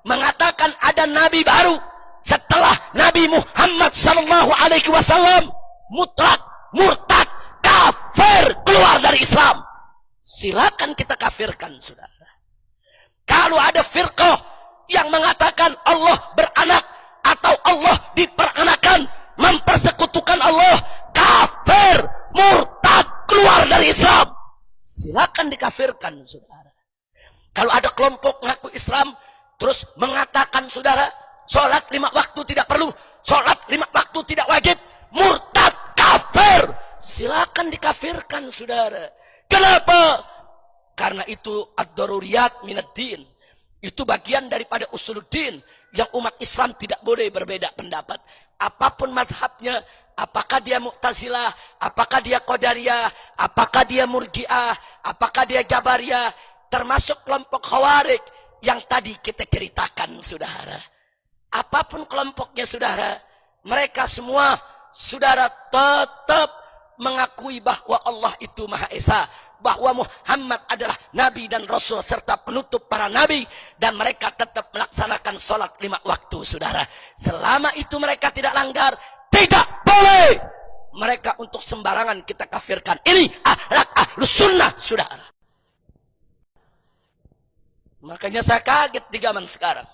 mengatakan ada nabi baru setelah Nabi Muhammad sallallahu alaihi wasallam, mutlak, murtad, kafir, keluar dari Islam, silakan kita kafirkan, saudara. Kalau ada firqah yang mengatakan Allah beranak atau Allah diperanakan, mempersekutukan Allah, kafir, murtad, keluar dari Islam, silakan dikafirkan, saudara. Kalau ada kelompok ngaku Islam terus mengatakan, saudara, sholat 5 waktu tidak perlu, sholat 5 waktu tidak wajib, murtad, kafir, silakan dikafirkan, saudara. Kenapa? Karena itu ad-daruriyat minad-din. Itu bagian daripada usuluddin yang umat Islam tidak boleh berbeda pendapat. Apapun madhabnya, apakah dia Mu'tazilah, apakah dia Qadariyah, apakah dia Murji'ah, apakah dia Jabariyah, termasuk kelompok Khawarij yang tadi kita ceritakan, saudara. Apapun kelompoknya, saudara, mereka semua, saudara, tetap mengakui bahwa Allah itu Maha Esa, bahwa Muhammad adalah Nabi dan Rasul serta penutup para Nabi, dan mereka tetap melaksanakan sholat 5 waktu, saudara. Selama itu mereka tidak langgar, tidak boleh mereka untuk sembarangan kita kafirkan. Ini akhlak Ahlus Sunnah, saudara. Makanya saya kaget di zaman sekarang.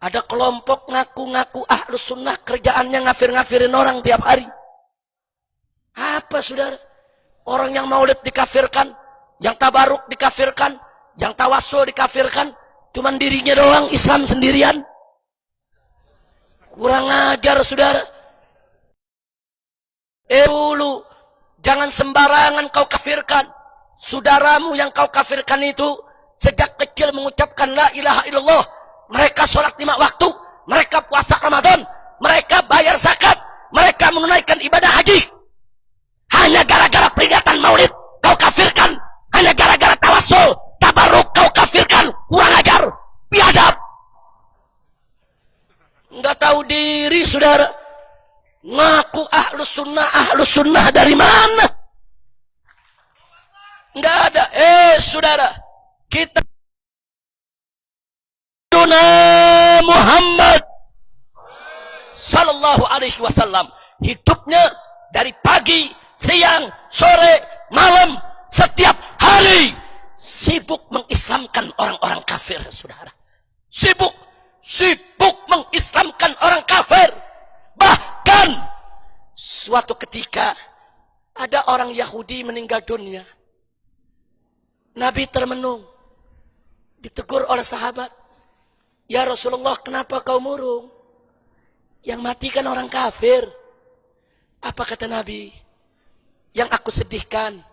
Ada kelompok ngaku-ngaku Ahlus Sunnah, kerjaannya ngafir-ngafirin orang tiap hari. Apa, saudara? Orang yang maulid dikafirkan, yang tabaruk dikafirkan, yang tawassul dikafirkan, cuman dirinya doang Islam sendirian. Kurang ajar, saudara. Dulu, jangan sembarangan kau kafirkan. Saudaramu yang kau kafirkan itu sejak kecil mengucapkan la ilaha illallah. Mereka sholat 5 waktu, mereka puasa Ramadan, mereka bayar zakat, mereka menunaikan ibadah haji. sendiri, saudara. Ngaku ahlus sunnah dari mana? Nggak ada. Saudara, kita Muhammad sallallahu alaihi wasallam hidupnya dari pagi, siang, sore, malam, setiap hari sibuk mengislamkan orang-orang kafir, saudara. Sibuk mengislamkan orang kafir. Bahkan suatu ketika ada orang Yahudi meninggal dunia. Nabi termenung, ditegur oleh sahabat. Ya Rasulullah, kenapa kau murung? Yang mati kan orang kafir. Apa kata Nabi? Yang aku sedihkan,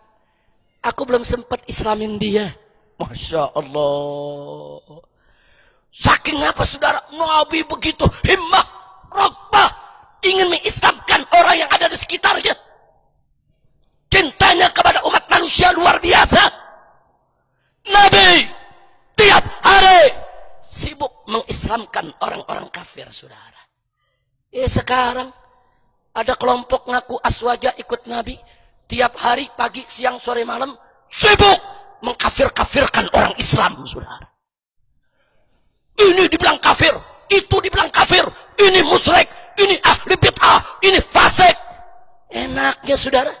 aku belum sempat islamin dia. Masya Allah. Saking apa, saudara? Nabi begitu himmah, raghbah, ingin mengislamkan orang yang ada di sekitarnya. Cintanya kepada umat manusia luar biasa. Nabi tiap hari sibuk mengislamkan orang-orang kafir, saudara. Sekarang ada kelompok ngaku aswaja ikut Nabi. Tiap hari, pagi, siang, sore, malam sibuk mengkafir-kafirkan orang Islam, saudara. Ini dibilang kafir, itu dibilang kafir, ini musyrik, ini ahli bid'ah, ini fasik. Enaknya, saudara.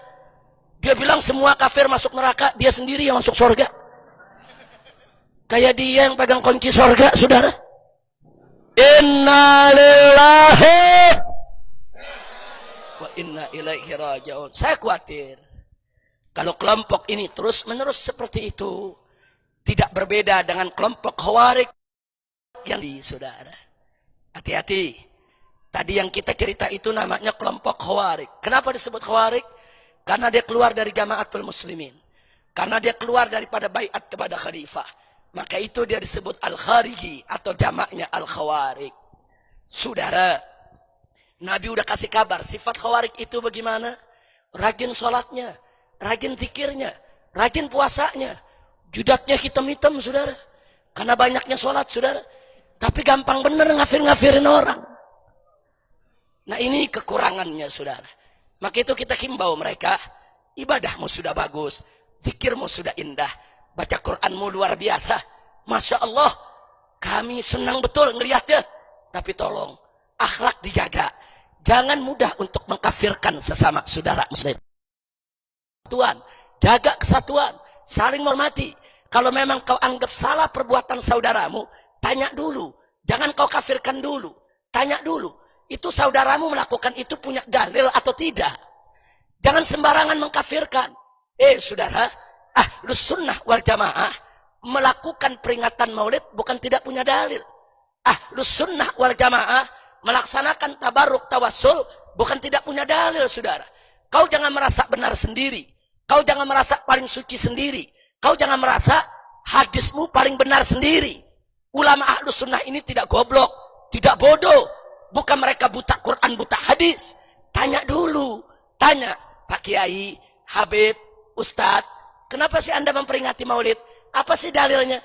Dia bilang semua kafir masuk neraka, dia sendiri yang masuk surga. Kayak dia yang pegang kunci surga, saudara. Inna lillahi wa inna ilaihi raji'un. Saya khawatir kalau kelompok ini terus menerus seperti itu, tidak berbeda dengan kelompok Khawarij yang di, saudara. Hati-hati. Tadi yang kita cerita itu namanya kelompok Khawarij. Kenapa disebut Khawarij? Karena dia keluar dari Jamaatul Muslimin. Karena dia keluar daripada baiat kepada khalifah. Maka itu dia disebut Al-Khariji atau jamaknya Al-Khawarij. Saudara, Nabi udah kasih kabar sifat Khawarij itu bagaimana? Rajin sholatnya, rajin zikirnya, rajin puasanya. Judatnya hitam-hitam, saudara. Karena banyaknya sholat, saudara. Tapi gampang bener ngafir-ngafirin orang. Nah, ini kekurangannya, saudara. Maka itu kita himbau mereka, ibadahmu sudah bagus, zikirmu sudah indah, baca Quranmu luar biasa. Masya Allah, kami senang betul ngelihatnya. Tapi tolong, akhlak dijaga. Jangan mudah untuk mengkafirkan sesama saudara muslim. Tuhan, jaga kesatuan, saling menghormati. Kalau memang kau anggap salah perbuatan saudaramu, tanya dulu. Jangan kau kafirkan dulu. Tanya dulu. Itu saudaramu melakukan itu punya dalil atau tidak. Jangan sembarangan mengkafirkan. Saudara, Ahlus Sunnah wal Jamaah melakukan peringatan Maulid bukan tidak punya dalil. Ahlus Sunnah wal Jamaah melaksanakan tabarruk tawassul bukan tidak punya dalil, saudara. Kau jangan merasa benar sendiri. Kau jangan merasa paling suci sendiri. Kau jangan merasa hadismu paling benar sendiri. Ulama Ahlus Sunnah ini tidak goblok, tidak bodoh. Bukan mereka buta Quran, buta hadis. Tanya dulu. Tanya, Pak Kiai, Habib, Ustadz, kenapa sih Anda memperingati Maulid? Apa sih dalilnya?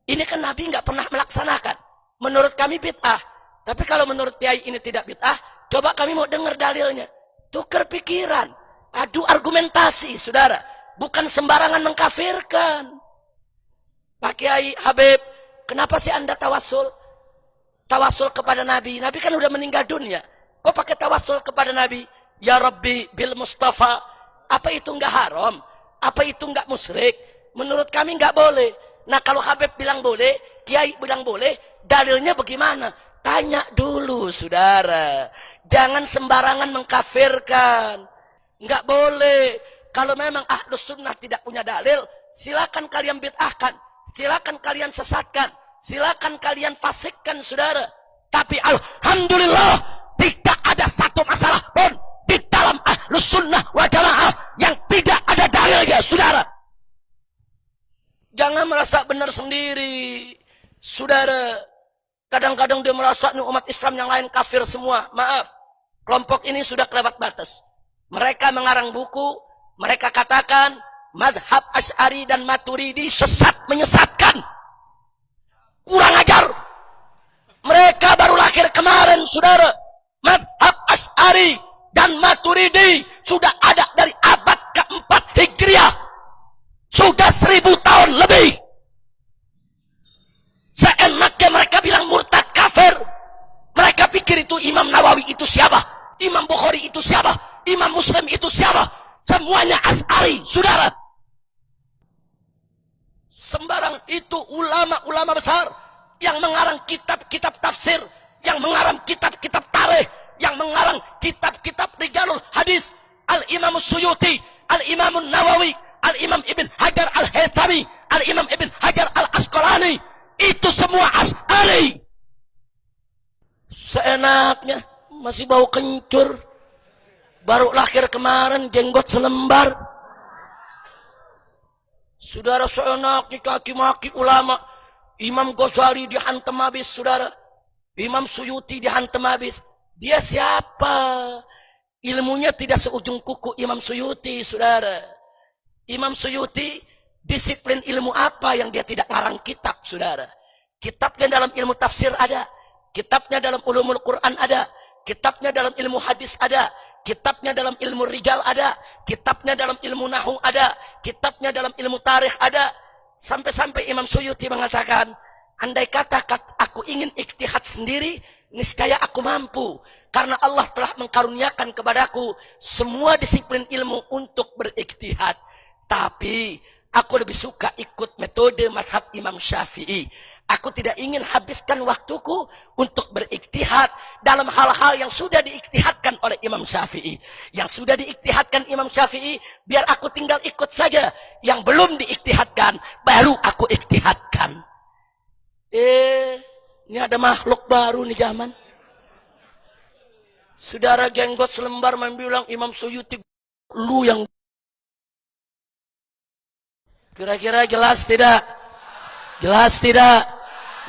Ini kan Nabi nggak pernah melaksanakan. Menurut kami bid'ah. Tapi kalau menurut Kiai ini tidak bid'ah, coba kami mau dengar dalilnya. Tukar pikiran. Adu argumentasi, saudara. Bukan sembarangan mengkafirkan. Pak Kiai, Habib, kenapa sih Anda tawassul? Tawassul kepada Nabi. Nabi kan udah meninggal dunia. Kok pakai tawassul kepada Nabi? Ya Rabbi bil Mustafa. Apa itu enggak haram? Apa itu enggak musyrik? Menurut kami enggak boleh. Nah, kalau Habib bilang boleh, Kiai bilang boleh, dalilnya bagaimana? Tanya dulu, saudara. Jangan sembarangan mengkafirkan. Enggak boleh. Kalau memang Ahlus Sunnah tidak punya dalil, silakan kalian bid'ahkan. Silakan kalian sesatkan. Silakan kalian fasikkan, saudara. Tapi alhamdulillah tidak ada satu masalah pun di dalam Ahlus Sunnah wal Jamaah yang tidak ada dalilnya, saudara. Jangan merasa benar sendiri, saudara. Kadang-kadang dia merasa umat Islam yang lain kafir semua. Maaf, kelompok ini sudah kelewat batas. Mereka mengarang buku, mereka katakan madhab Asy'ari dan Maturidi sesat menyesatkan. Kurang ajar. Mereka baru lahir kemarin, saudara. Madhab Asy'ari dan Maturidi sudah ada dari abad keempat Hijriah. Sudah 1000 tahun lebih. Seenaknya mereka bilang murtad kafir. Mereka pikir itu Imam Nawawi itu siapa? Imam Bukhari itu siapa? Imam Muslim itu siapa? Semuanya Asy'ari, saudara. Sembarang itu ulama-ulama besar yang mengarang kitab-kitab tafsir, yang mengarang kitab-kitab tarikh, yang mengarang kitab-kitab rijalul hadis. Al-Imam Suyuti, Al-Imam Nawawi, Al-Imam Ibn Hajar Al-Haytami, Al-Imam Ibn Hajar Al-Asqalani. Itu semua Asy'ari. Seenaknya masih bau kencur. Baru lahir kemarin jenggot selembar. Saudara, seenaknya kaki-maki ulama. Imam Ghazali dihantam habis, saudara. Imam Suyuti dihantam habis. Dia siapa? Ilmunya tidak seujung kuku Imam Suyuti, saudara. Imam Suyuti disiplin ilmu apa yang dia tidak ngarang kitab, saudara? Kitabnya dalam ilmu tafsir ada, kitabnya dalam ulumul Quran ada, kitabnya dalam ilmu hadis ada, kitabnya dalam ilmu rijal ada, kitabnya dalam ilmu nahwu ada, kitabnya dalam ilmu tarikh ada. Sampai-sampai Imam Suyuti mengatakan, andai kata aku ingin ijtihad sendiri, niscaya aku mampu. Karena Allah telah mengkaruniakan kepadaku semua disiplin ilmu untuk berijtihad. Tapi aku lebih suka ikut metode mazhab Imam Syafi'i. Aku tidak ingin habiskan waktuku untuk berijtihad dalam hal-hal yang sudah diijtihadkan oleh Imam Syafi'i. Yang sudah diijtihadkan Imam Syafi'i, biar aku tinggal ikut saja. Yang belum diijtihadkan, baru aku ijtihadkan. Ini ada makhluk baru nih zaman. Saudara jenggot selembar main bilang Imam Suyuti, lu yang... Kira-kira jelas tidak? Jelas tidak?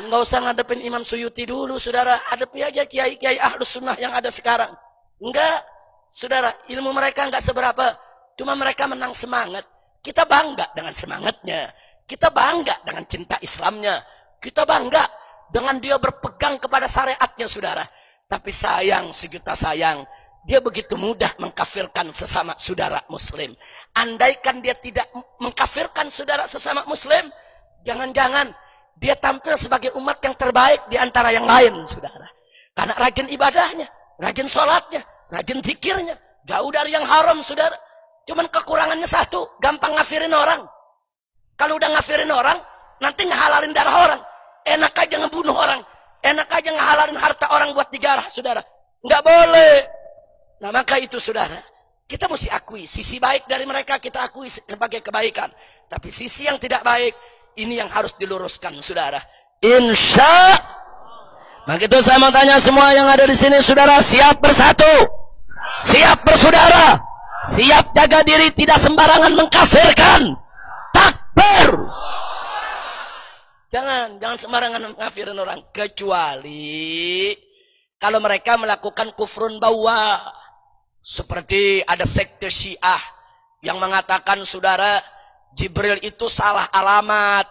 Enggak usah ngadepin Imam Suyuti dulu, saudara. Hadapi aja kiai-kiai Ahlus Sunnah yang ada sekarang. Enggak, saudara. Ilmu mereka enggak seberapa. Cuma mereka menang semangat. Kita bangga dengan semangatnya. Kita bangga dengan cinta Islamnya. Kita bangga dengan dia berpegang kepada syariatnya, saudara. Tapi sayang, sejuta sayang, dia begitu mudah mengkafirkan sesama saudara muslim. Andaikan dia tidak mengkafirkan saudara sesama muslim, jangan-jangan dia tampil sebagai umat yang terbaik di antara yang lain, saudara. Karena rajin ibadahnya, rajin sholatnya, rajin zikirnya, jauh dari yang haram, saudara. Cuman kekurangannya satu, gampang ngafirin orang. Kalau udah ngafirin orang, nanti ngehalalin darah orang. Enak aja ngebunuh orang. Enak aja ngehalalin harta orang buat digarah, saudara. Nggak boleh. Nah, maka itu, saudara, kita mesti akui sisi baik dari mereka, kita akui sebagai kebaikan. Tapi sisi yang tidak baik, ini yang harus diluruskan, saudara. Insya. Maka itu saya mau tanya semua yang ada di sini, saudara, siap bersatu, siap bersaudara, siap jaga diri, tidak sembarangan mengkafirkan. Takbir. Jangan sembarangan mengkafirin orang, kecuali kalau mereka melakukan kufrun bawa. Seperti ada sekte Syiah yang mengatakan, saudara, Jibril itu salah alamat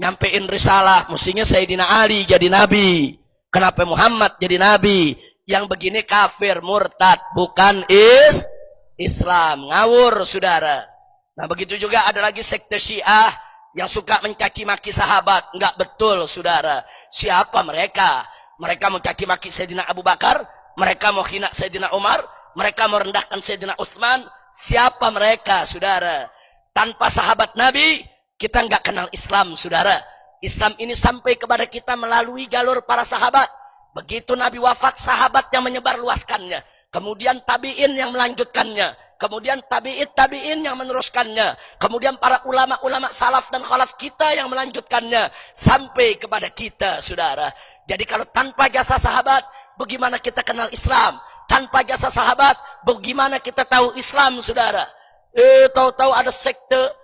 nyampein risalah. Mestinya Sayyidina Ali jadi nabi. Kenapa Muhammad jadi nabi? Yang begini kafir, murtad, bukan Islam. Ngawur, saudara. Nah, begitu juga ada lagi sekte Syiah yang suka mencaci maki sahabat. Enggak betul, saudara. Siapa mereka? Mereka mau caci maki Sayyidina Abu Bakar, mereka mau hina Sayyidina Umar, mereka mau rendahkan Sayyidina Utsman. Siapa mereka, saudara? Tanpa sahabat Nabi, kita enggak kenal Islam, saudara. Islam ini sampai kepada kita melalui jalur para sahabat. Begitu Nabi wafat, sahabat yang menyebarluaskannya. Kemudian tabi'in yang melanjutkannya. Kemudian tabi'in yang meneruskannya. Kemudian para ulama-ulama salaf dan khalaf kita yang melanjutkannya. Sampai kepada kita, saudara. Jadi kalau tanpa jasa sahabat, bagaimana kita kenal Islam? Tanpa jasa sahabat, bagaimana kita tahu Islam, saudara? Tahu-tahu ada sekte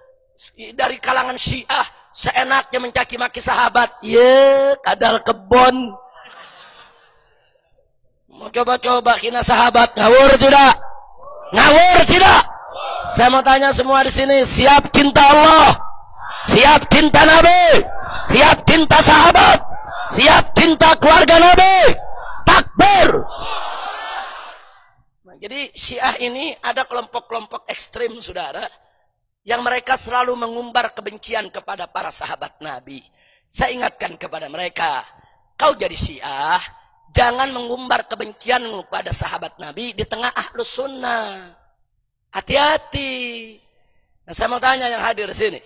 dari kalangan Syiah, seenaknya mencaci maki sahabat. Kadal kebon. Mau coba-coba hina sahabat, ngawur tidak? Ngawur tidak? Saya mau tanya semua di sini, siap cinta Allah? Siap cinta Nabi? Siap cinta sahabat? Siap cinta keluarga Nabi? Takbir. Jadi Syiah ini ada kelompok-kelompok ekstrim, saudara, yang mereka selalu mengumbar kebencian kepada para sahabat Nabi. Saya ingatkan kepada mereka, kau jadi Syiah, jangan mengumbar kebencian kepada sahabat Nabi di tengah Ahlus Sunnah. Hati-hati. Nah, saya mau tanya yang hadir di sini.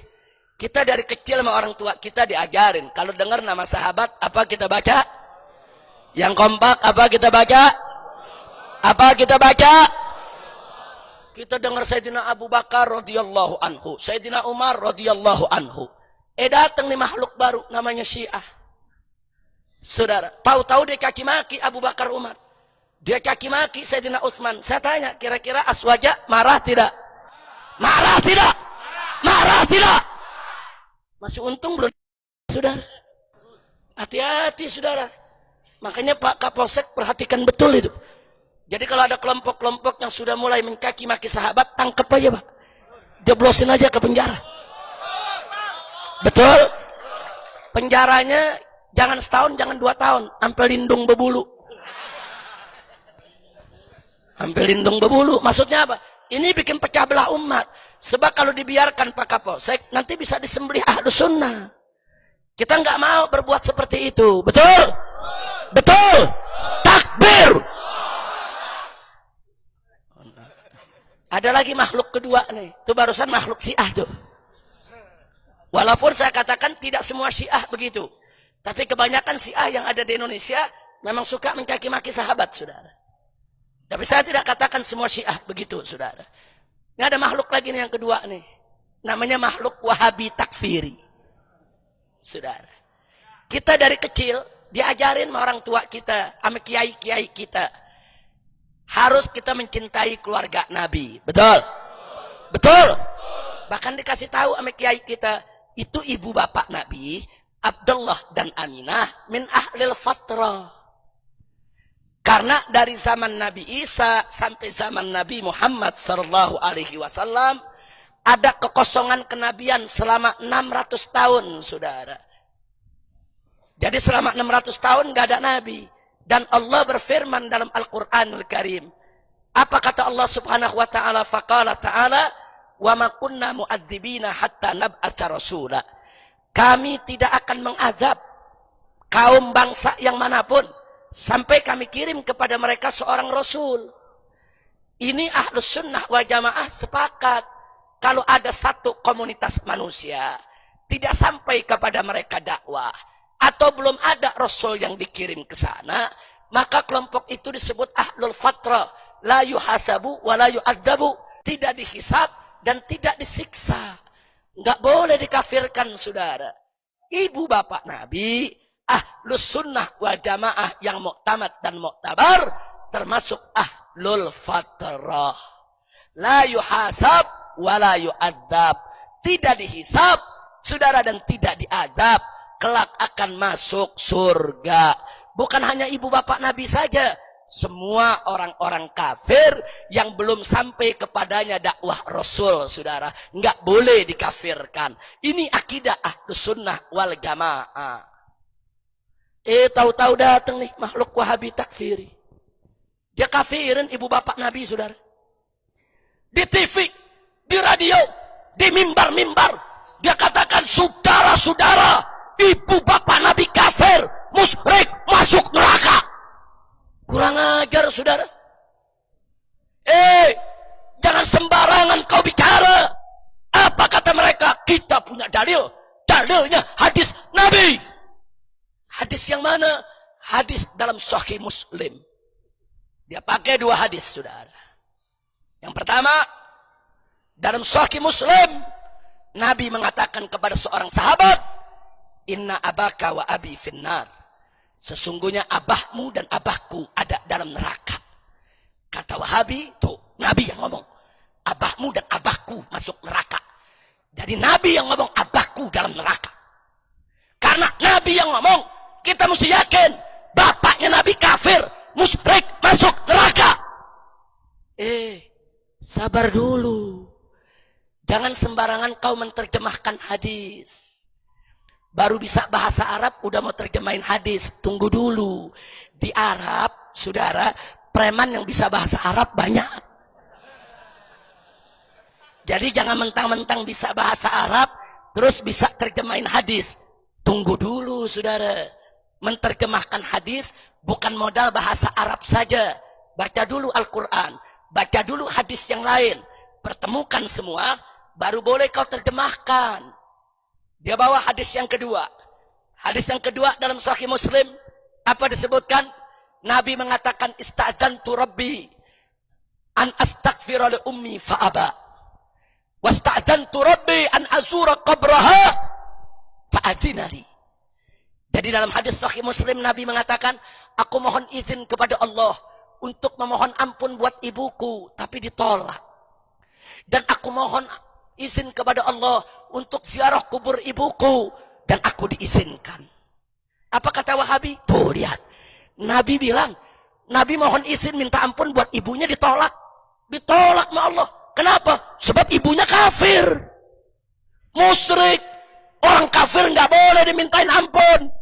Kita dari kecil sama orang tua kita diajarin, kalau dengar nama sahabat, apa kita baca? Yang kompak, apa kita baca? Apa kita baca? Kita dengar Sayyidina Abu Bakar radhiyallahu anhu, Sayyidina Umar radhiyallahu anhu. Datang nih makhluk baru namanya Syiah. Saudara, tahu-tahu dia caci maki Abu Bakar Umar. Dia caci maki Sayyidina Utsman. Saya tanya, kira-kira Aswaja marah tidak? Marah tidak? Marah tidak? Masih untung belum, saudara. Hati-hati, saudara. Makanya Pak Kapolsek perhatikan betul itu. Jadi kalau ada kelompok-kelompok yang sudah mulai mencaci maki sahabat, tangkap aja, Pak. Jeblosin aja ke penjara. Betul? Penjaranya jangan setahun, jangan 2 tahun. Sampai lindung bebulu. Sampai lindung bebulu. Maksudnya apa? Ini bikin pecah belah umat. Sebab kalau dibiarkan Pak Kapolsek, nanti bisa disembelih Ahlus Sunnah. Kita nggak mau berbuat seperti itu. Betul? Betul? Takbir! Ada lagi makhluk kedua nih. Itu barusan makhluk Syiah tuh. Walaupun saya katakan tidak semua Syiah begitu. Tapi kebanyakan Syiah yang ada di Indonesia memang suka mencaci maki sahabat, saudara. Tapi saya tidak katakan semua Syiah begitu, saudara. Ini ada makhluk lagi nih yang kedua nih. Namanya makhluk Wahabi Takfiri. Saudara. Kita dari kecil diajarin sama orang tua kita, sama kiai-kiai kita. Harus kita mencintai keluarga Nabi. Betul? Betul? Bahkan dikasih tahu sama kiai kita, itu ibu bapak Nabi, Abdullah dan Aminah min ahlil fatrah. Karena dari zaman Nabi Isa sampai zaman Nabi Muhammad sallallahu alaihi wasallam ada kekosongan kenabian selama 600 tahun, saudara. Jadi selama 600 tahun enggak ada nabi. Dan Allah berfirman dalam Al-Qur'anul Karim. Apa kata Allah Subhanahu wa taala? Faqala ta'ala, "Wa ma kunna mu'adzibina hatta nab'atsa rasula." Kami tidak akan mengazab kaum bangsa yang manapun sampai kami kirim kepada mereka seorang rasul. Ini Ahlus Sunnah wal Jamaah sepakat. Kalau ada satu komunitas manusia tidak sampai kepada mereka dakwah atau belum ada rasul yang dikirim ke sana, maka kelompok itu disebut Ahlul Fatrah, la yuhasabu wa la yu'adzabu, tidak dihisab dan tidak disiksa. Enggak boleh dikafirkan, saudara. Ibu bapak Nabi, Ahlus Sunnah wal Jamaah yang muktamad dan muktabar, termasuk Ahlul Fatrah. La yuhasab wa la yu'adzab, tidak dihisab, saudara, dan tidak diazab. Kelak akan masuk surga. Bukan hanya ibu bapak Nabi saja, semua orang-orang kafir yang belum sampai kepadanya dakwah Rasul, saudara, nggak boleh dikafirkan. Ini akidah Ahlus Sunnah wal Jamaah. Tahu-tahu datang nih makhluk Wahabi Takfiri. Dia kafirin ibu bapak Nabi, saudara. Di TV, di radio, di mimbar-mimbar, dia katakan, saudara-saudara, ibu bapak Nabi kafir, musyrik, masuk neraka. Kurang ajar, saudara. Jangan sembarangan kau bicara. Apa kata mereka? Kita punya dalil. Dalilnya hadis Nabi. Hadis yang mana? Hadis dalam Sahih Muslim. Dia pakai 2 hadis, saudara. Yang pertama, dalam Sahih Muslim, Nabi mengatakan kepada seorang sahabat, "Inna abaka wa abi finnar." Sesungguhnya abahmu dan abahku ada dalam neraka. Kata Wahabi, tuh Nabi yang ngomong, abahmu dan abahku masuk neraka. Jadi Nabi yang ngomong abahku dalam neraka. Karena Nabi yang ngomong, kita mesti yakin bapaknya Nabi kafir, musyrik, masuk neraka. Sabar dulu. Jangan sembarangan kau menerjemahkan hadis. Baru bisa bahasa Arab, udah mau terjemahin hadis. Tunggu dulu. Di Arab, saudara, preman yang bisa bahasa Arab banyak. Jadi jangan mentang-mentang bisa bahasa Arab, terus bisa terjemahin hadis. Tunggu dulu saudara. Menterjemahkan hadis bukan modal bahasa Arab saja. Baca dulu Al-Quran. Baca dulu hadis yang lain. Pertemukan semua, baru boleh kau terjemahkan. Dia bawa hadis yang kedua. Hadis yang kedua dalam Sahih Muslim, apa disebutkan? Nabi mengatakan, ista'dzantu Rabbi an astaghfira li ummi fa'aba. Wasta'dzantu Rabbi an azura qabraha fa'adina li. Jadi dalam hadis Sahih Muslim Nabi mengatakan, aku mohon izin kepada Allah untuk memohon ampun buat ibuku, tapi ditolak. Dan aku mohon izin kepada Allah untuk ziarah kubur ibuku, dan aku diizinkan. Apa kata Wahabi? Tuh lihat. Nabi bilang, Nabi mohon izin minta ampun buat ibunya, ditolak. Ditolak sama Allah. Kenapa? Sebab ibunya kafir. Musyrik. Orang kafir nggak boleh dimintain ampun.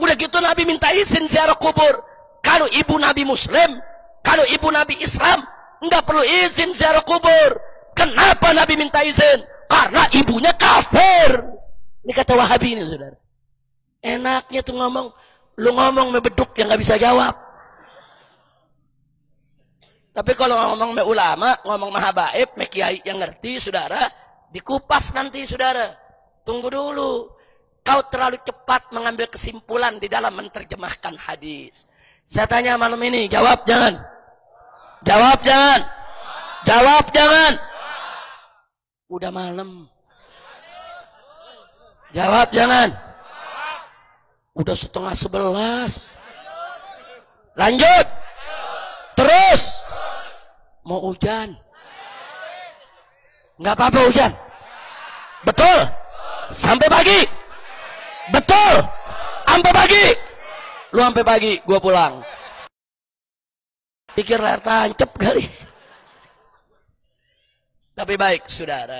Udah gitu Nabi minta izin ziarah kubur. Kalau ibu Nabi Muslim, kalau ibu Nabi Islam, nggak perlu izin ziarah kubur. Kenapa Nabi minta izin? Karena ibunya kafir. Ini kata Wahabi ini saudara. Enaknya tuh ngomong, lu ngomong beduk yang nggak bisa jawab. Tapi kalau ngomong me ulama, ngomong mahabaib, me kiai yang ngerti, saudara, dikupas nanti, saudara. Tunggu dulu. Kau terlalu cepat mengambil kesimpulan di dalam menerjemahkan hadis. Saya tanya malam ini, jawab jangan. Jawab jangan. Jawab jangan. Udah malam. Jawab jangan. Udah 10:30. Lanjut. Terus. Mau hujan? Nggak apa-apa hujan. Betul. Sampai pagi. Betul. Sampai pagi. Lu sampai pagi, gua pulang. Pikir layar tancap kali. Tapi baik, saudara.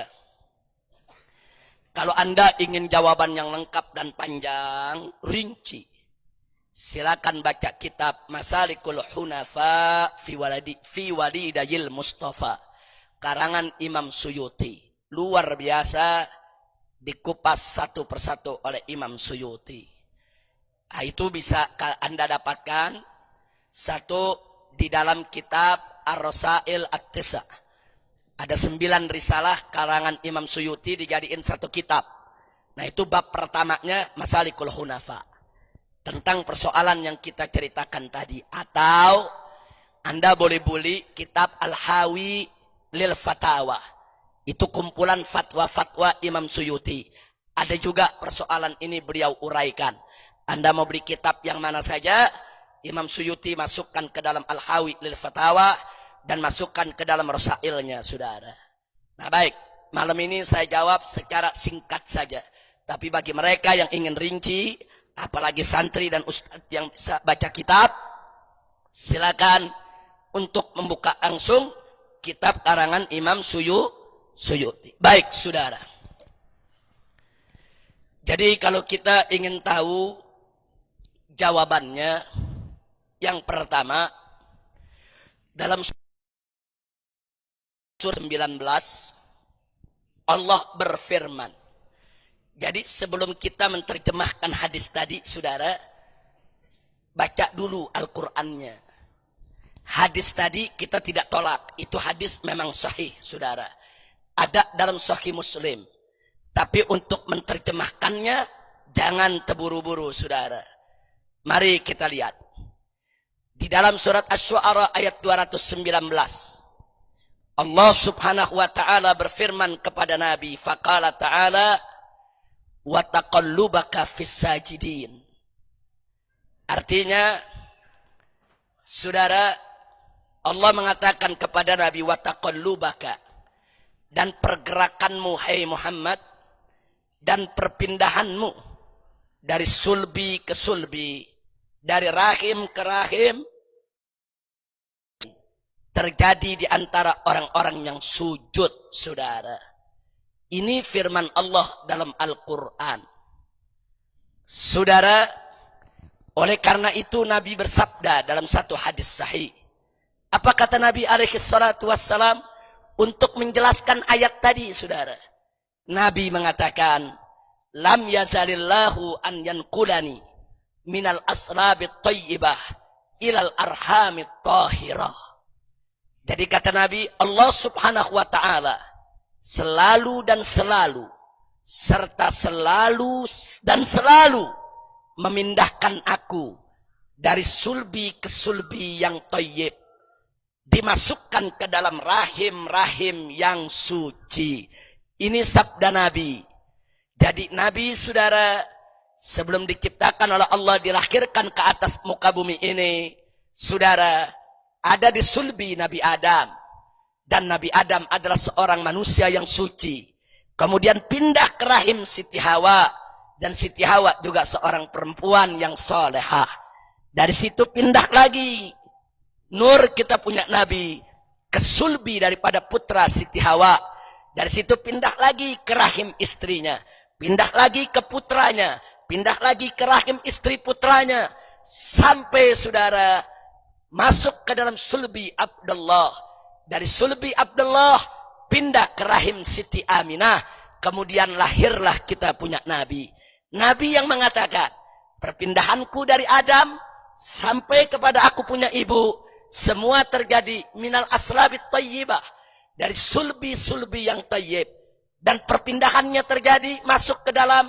Kalau Anda ingin jawaban yang lengkap dan panjang, rinci, silakan baca kitab Masalikul Hunafa fi Walidayil Mustafa, karangan Imam Suyuti. Luar biasa, dikupas satu persatu oleh Imam Suyuti. Nah, itu bisa Anda dapatkan satu di dalam kitab Ar-Rasail At-Tisa. Ada 9 risalah karangan Imam Suyuti dijadiin satu kitab. Nah, itu bab pertamanya Masalikul Hunafa. Tentang persoalan yang kita ceritakan tadi. Atau Anda boleh beli kitab Al-Hawi Lil Fatawa. Itu kumpulan fatwa-fatwa Imam Suyuti. Ada juga persoalan ini beliau uraikan. Anda mau beli kitab yang mana saja, Imam Suyuti masukkan ke dalam Al-Hawi Lil Fatawa dan masukkan ke dalam Rasailnya, saudara. Nah baik, malam ini saya jawab secara singkat saja. Tapi bagi mereka yang ingin rinci, apalagi santri dan ustadz yang bisa baca kitab, silakan untuk membuka langsung kitab karangan Imam Suyuti. Baik, saudara. Jadi kalau kita ingin tahu jawabannya, yang pertama dalam surah 19 Allah berfirman. Jadi sebelum kita menerjemahkan hadis tadi, saudara, baca dulu Al-Qur'annya. Hadis tadi kita tidak tolak, itu hadis memang sahih, saudara. Ada dalam Sahih Muslim. Tapi untuk menerjemahkannya jangan terburu-buru, saudara. Mari kita lihat. Di dalam surat Asy-Syu'ara ayat 219. Allah Subhanahu wa taala berfirman kepada Nabi, faqala ta'ala wa taqallubaka fis sajidin. Artinya, saudara, Allah mengatakan kepada Nabi wa taqallubaka, dan pergerakanmu hai Muhammad, dan perpindahanmu dari sulbi ke sulbi, dari rahim ke rahim, terjadi di antara orang-orang yang sujud, saudara. Ini firman Allah dalam Al-Quran. Saudara, Oleh karena itu Nabi bersabda dalam satu hadis sahih. Apa kata Nabi alaihi salatu wassalam untuk menjelaskan ayat tadi, saudara? Nabi mengatakan, lam yazalillahu an yanqulani minal aslabit thayyibah ilal arhamit tahirah. Jadi kata Nabi, Allah subhanahu wa ta'ala selalu dan selalu serta selalu dan selalu memindahkan aku dari sulbi ke sulbi yang thayyib, dimasukkan ke dalam rahim-rahim yang suci. Ini sabda Nabi. Jadi Nabi, saudara, sebelum diciptakan oleh Allah, dilahirkan ke atas muka bumi ini, saudara, ada di sulbi Nabi Adam. Dan Nabi Adam adalah seorang manusia yang suci. Kemudian pindah ke rahim Siti Hawa. Dan Siti Hawa juga seorang perempuan yang solehah. Dari situ pindah lagi nur kita punya Nabi ke sulbi daripada putra Siti Hawa. Dari situ pindah lagi ke rahim istrinya, pindah lagi ke putranya, pindah lagi ke rahim istri putranya, sampai saudara masuk ke dalam sulbi Abdullah. Dari sulbi Abdullah pindah ke rahim Siti Aminah. Kemudian lahirlah kita punya Nabi. Nabi yang mengatakan, perpindahanku dari Adam sampai kepada aku punya ibu, semua terjadi minal aslabit thayyibah, dari sulbi-sulbi yang thayyib. Dan perpindahannya terjadi masuk ke dalam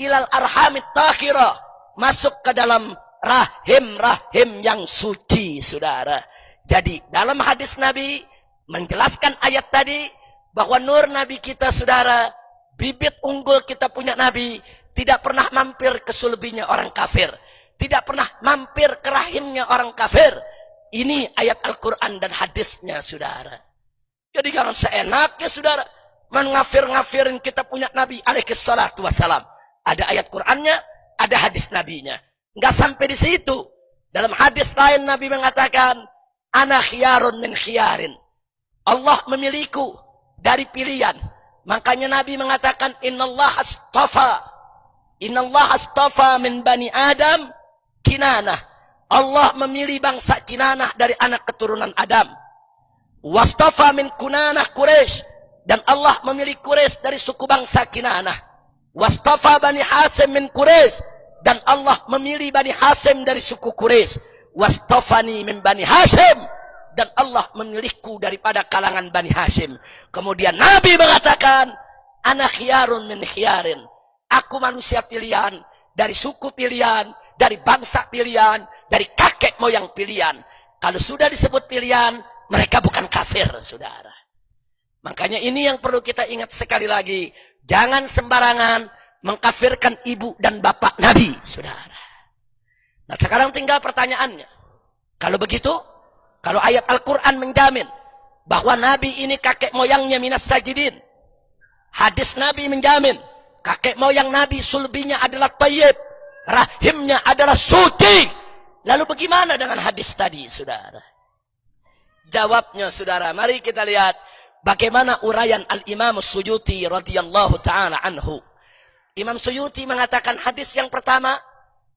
ilal arhamit tahirah, masuk ke dalam rahim-rahim yang suci, saudara. Jadi dalam hadis Nabi menjelaskan ayat tadi bahwa nur Nabi kita, saudara, bibit unggul kita punya Nabi, tidak pernah mampir ke sulbinya orang kafir, tidak pernah mampir ke rahimnya orang kafir. Ini ayat Al-Quran dan hadisnya, saudara. Jadi jangan seenaknya, saudara, mengafir-ngafirin kita punya Nabi alaihi salatu wassalam. Ada ayat Qurannya, ada hadis Nabinya. Enggak sampai di situ. Dalam hadis lain Nabi mengatakan, ana khiyarun min khiyarin. Allah memiliku dari pilihan. Makanya Nabi mengatakan, innallaha astafa min bani Adam Kinanah. Allah memilih bangsa Kinanah dari anak keturunan Adam. Wastafa min Kunanah Quraisy, dan Allah memilih Quraisy dari suku bangsa Kinanah. Wastafa bani Hasim min Quraisy, dan Allah memilih bani Hasim dari suku Quraisy. Wastafani min bani Hashim, dan Allah memilihku daripada kalangan bani Hashim. Kemudian Nabi mengatakan, ana khiyarun min khiyarin. Aku manusia pilihan, dari suku pilihan, dari bangsa pilihan, dari kakek moyang pilihan. Kalau sudah disebut pilihan, mereka bukan kafir, saudara. Makanya ini yang perlu kita ingat sekali lagi. Jangan sembarangan mengkafirkan ibu dan bapak Nabi, saudara. Nah sekarang tinggal pertanyaannya. Kalau begitu, kalau ayat Al-Quran menjamin bahwa Nabi ini kakek moyangnya minas sajidin, hadis Nabi menjamin kakek moyang Nabi sulbinya adalah thayyib, rahimnya adalah suci. Lalu bagaimana dengan hadis tadi, saudara? Jawabnya, saudara, mari kita lihat bagaimana uraian Al-Imam Suyuti radhiyallahu ta'ala anhu. Imam Suyuti mengatakan hadis yang pertama,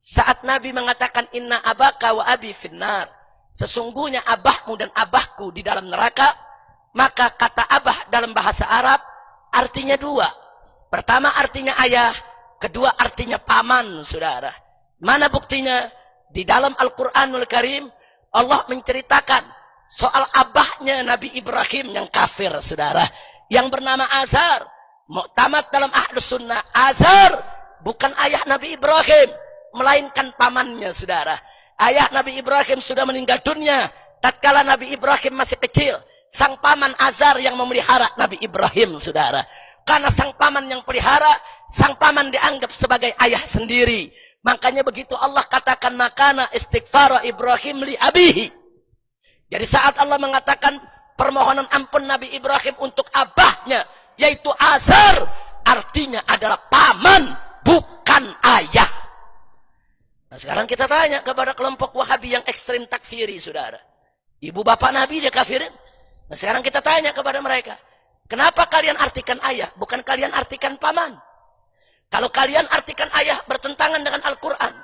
saat Nabi mengatakan inna abaka wa abi finnar, sesungguhnya abahmu dan abahku di dalam neraka, maka kata abah dalam bahasa Arab artinya dua. Pertama artinya ayah, kedua artinya paman, saudara. Mana buktinya? Di dalam Al-Quranul Karim Allah menceritakan soal abahnya Nabi Ibrahim yang kafir, saudara, yang bernama Azar. Mu'tamad dalam Ahlus Sunnah, Azar bukan ayah Nabi Ibrahim, melainkan pamannya, saudara. Ayah Nabi Ibrahim sudah meninggal dunia tatkala Nabi Ibrahim masih kecil. Sang paman Azar yang memelihara Nabi Ibrahim, saudara. Karena sang paman yang pelihara, sang paman dianggap sebagai ayah sendiri. Makanya begitu Allah katakan makana istighfar Ibrahim li abihi. Jadi saat Allah mengatakan permohonan ampun Nabi Ibrahim untuk abahnya, yaitu Azar, artinya adalah paman, bukan ayah. Nah sekarang kita tanya kepada kelompok Wahabi yang ekstrim takfiri, saudara. Ibu bapak Nabi dia kafirin. Nah sekarang kita tanya kepada mereka, kenapa kalian artikan ayah, bukan kalian artikan paman? Kalau kalian artikan ayah bertentangan dengan Al-Quran.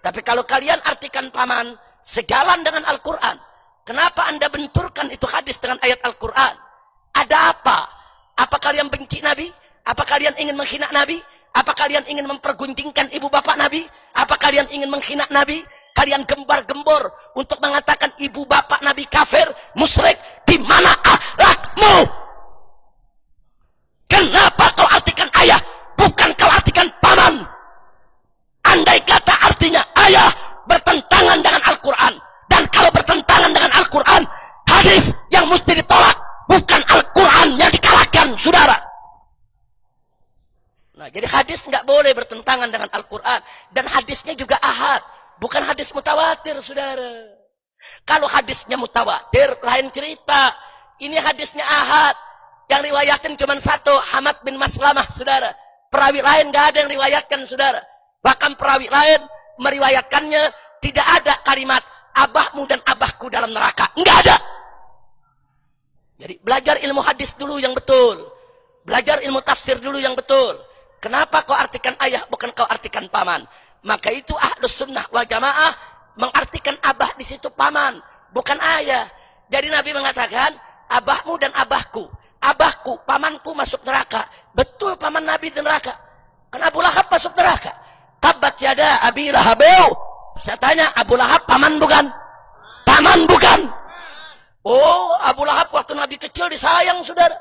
Tapi kalau kalian artikan paman sejalan dengan Al-Quran, kenapa Anda benturkan itu hadis dengan ayat Al-Quran? Ada apa? Apa kalian benci Nabi? Apa kalian ingin menghina Nabi? Apa kalian ingin mempergunjingkan ibu bapak Nabi? Apa kalian ingin menghina Nabi? Kalian gembar-gembor untuk mengatakan ibu bapak Nabi kafir, musyrik. Di mana akhlakmu? Kenapa kau artikan ayah, bukan kau artikan paman? Andai kata artinya ayah bertentangan dengan Al-Quran, dan kalau bertentangan dengan Al-Quran, hadis yang mesti ditolak, bukan Al-Quran yang dikalahkan, saudara. Nah, jadi hadis nggak boleh bertentangan dengan Al-Quran, dan hadisnya juga ahad, bukan hadis mutawatir, saudara. Kalau hadisnya mutawatir, lain cerita. Ini hadisnya ahad, yang riwayatin cuma satu, Hamad bin Maslamah, saudara. Perawi lain nggak ada yang riwayatkan, saudara. Bahkan perawi lain meriwayatkannya tidak ada kalimat abahmu dan abahku dalam neraka. Enggak ada. Jadi belajar ilmu hadis dulu yang betul. Belajar ilmu tafsir dulu yang betul. Kenapa kau artikan ayah bukan kau artikan paman? Maka itu Ahlus Sunnah wal Jamaah mengartikan abah di situ paman, bukan ayah. Jadi Nabi mengatakan abahmu dan abahku. Abahku, pamanku masuk neraka. Betul paman Nabi di neraka. Kan Abu Lahab masuk neraka. Tabat yada Abi Lahab. Saya tanya, Abu Lahab paman bukan? Paman bukan? Oh, Abu Lahab waktu Nabi kecil disayang, saudara.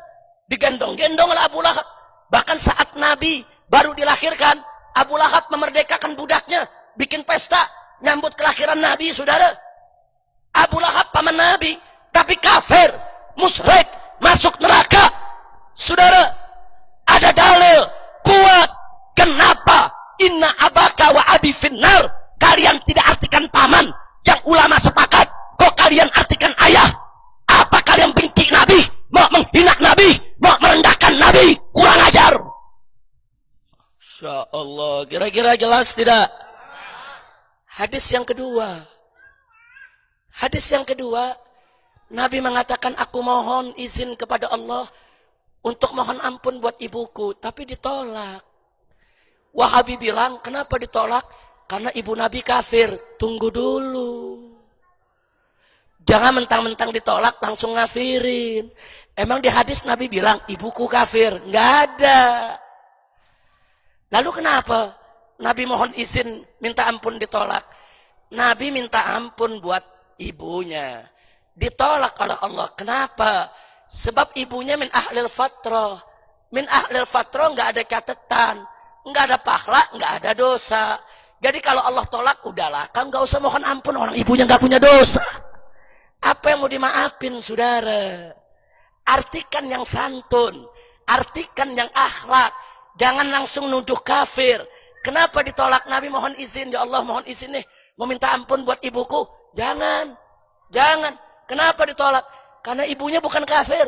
Digendong-gendong oleh Abu Lahab. Bahkan saat Nabi baru dilahirkan, Abu Lahab memerdekakan budaknya, bikin pesta, nyambut kelahiran Nabi, saudara. Abu Lahab paman Nabi, tapi kafir, musyrik, masuk neraka. Saudara, ada dalil kuat. Kenapa? Inna abaka wa abi finnar. Kalian tidak artikan paman, yang ulama sepakat. Kok kalian artikan ayah? Apa kalian benci Nabi? Mau menghina Nabi? Mau merendahkan Nabi? Kurang ajar. Insya Allah, kira-kira jelas tidak? Hadis yang kedua. Hadis yang kedua, Nabi mengatakan, aku mohon izin kepada Allah untuk mohon ampun buat ibuku, tapi ditolak. Wahabi bilang, kenapa ditolak? Karena ibu Nabi kafir. Tunggu dulu. Jangan mentang-mentang ditolak langsung ngafirin. Emang di hadis Nabi bilang, ibuku kafir? Nggak ada. Lalu kenapa Nabi mohon izin, minta ampun ditolak? Nabi minta ampun buat ibunya. Ditolak oleh Allah. Kenapa? Sebab ibunya min ahlil fatrah. Min ahlil fatrah nggak ada catatan. Nggak ada pahala, nggak ada dosa. Jadi kalau Allah tolak, udahlah, kamu nggak usah mohon ampun, orang ibunya nggak punya dosa. Apa yang mau dimaafin, saudara? Artikan yang santun, artikan yang akhlak, jangan langsung nuduh kafir. Kenapa ditolak? Nabi mohon izin, ya Allah mohon izin nih, mau minta ampun buat ibuku. Jangan, jangan. Kenapa ditolak? Karena ibunya bukan kafir,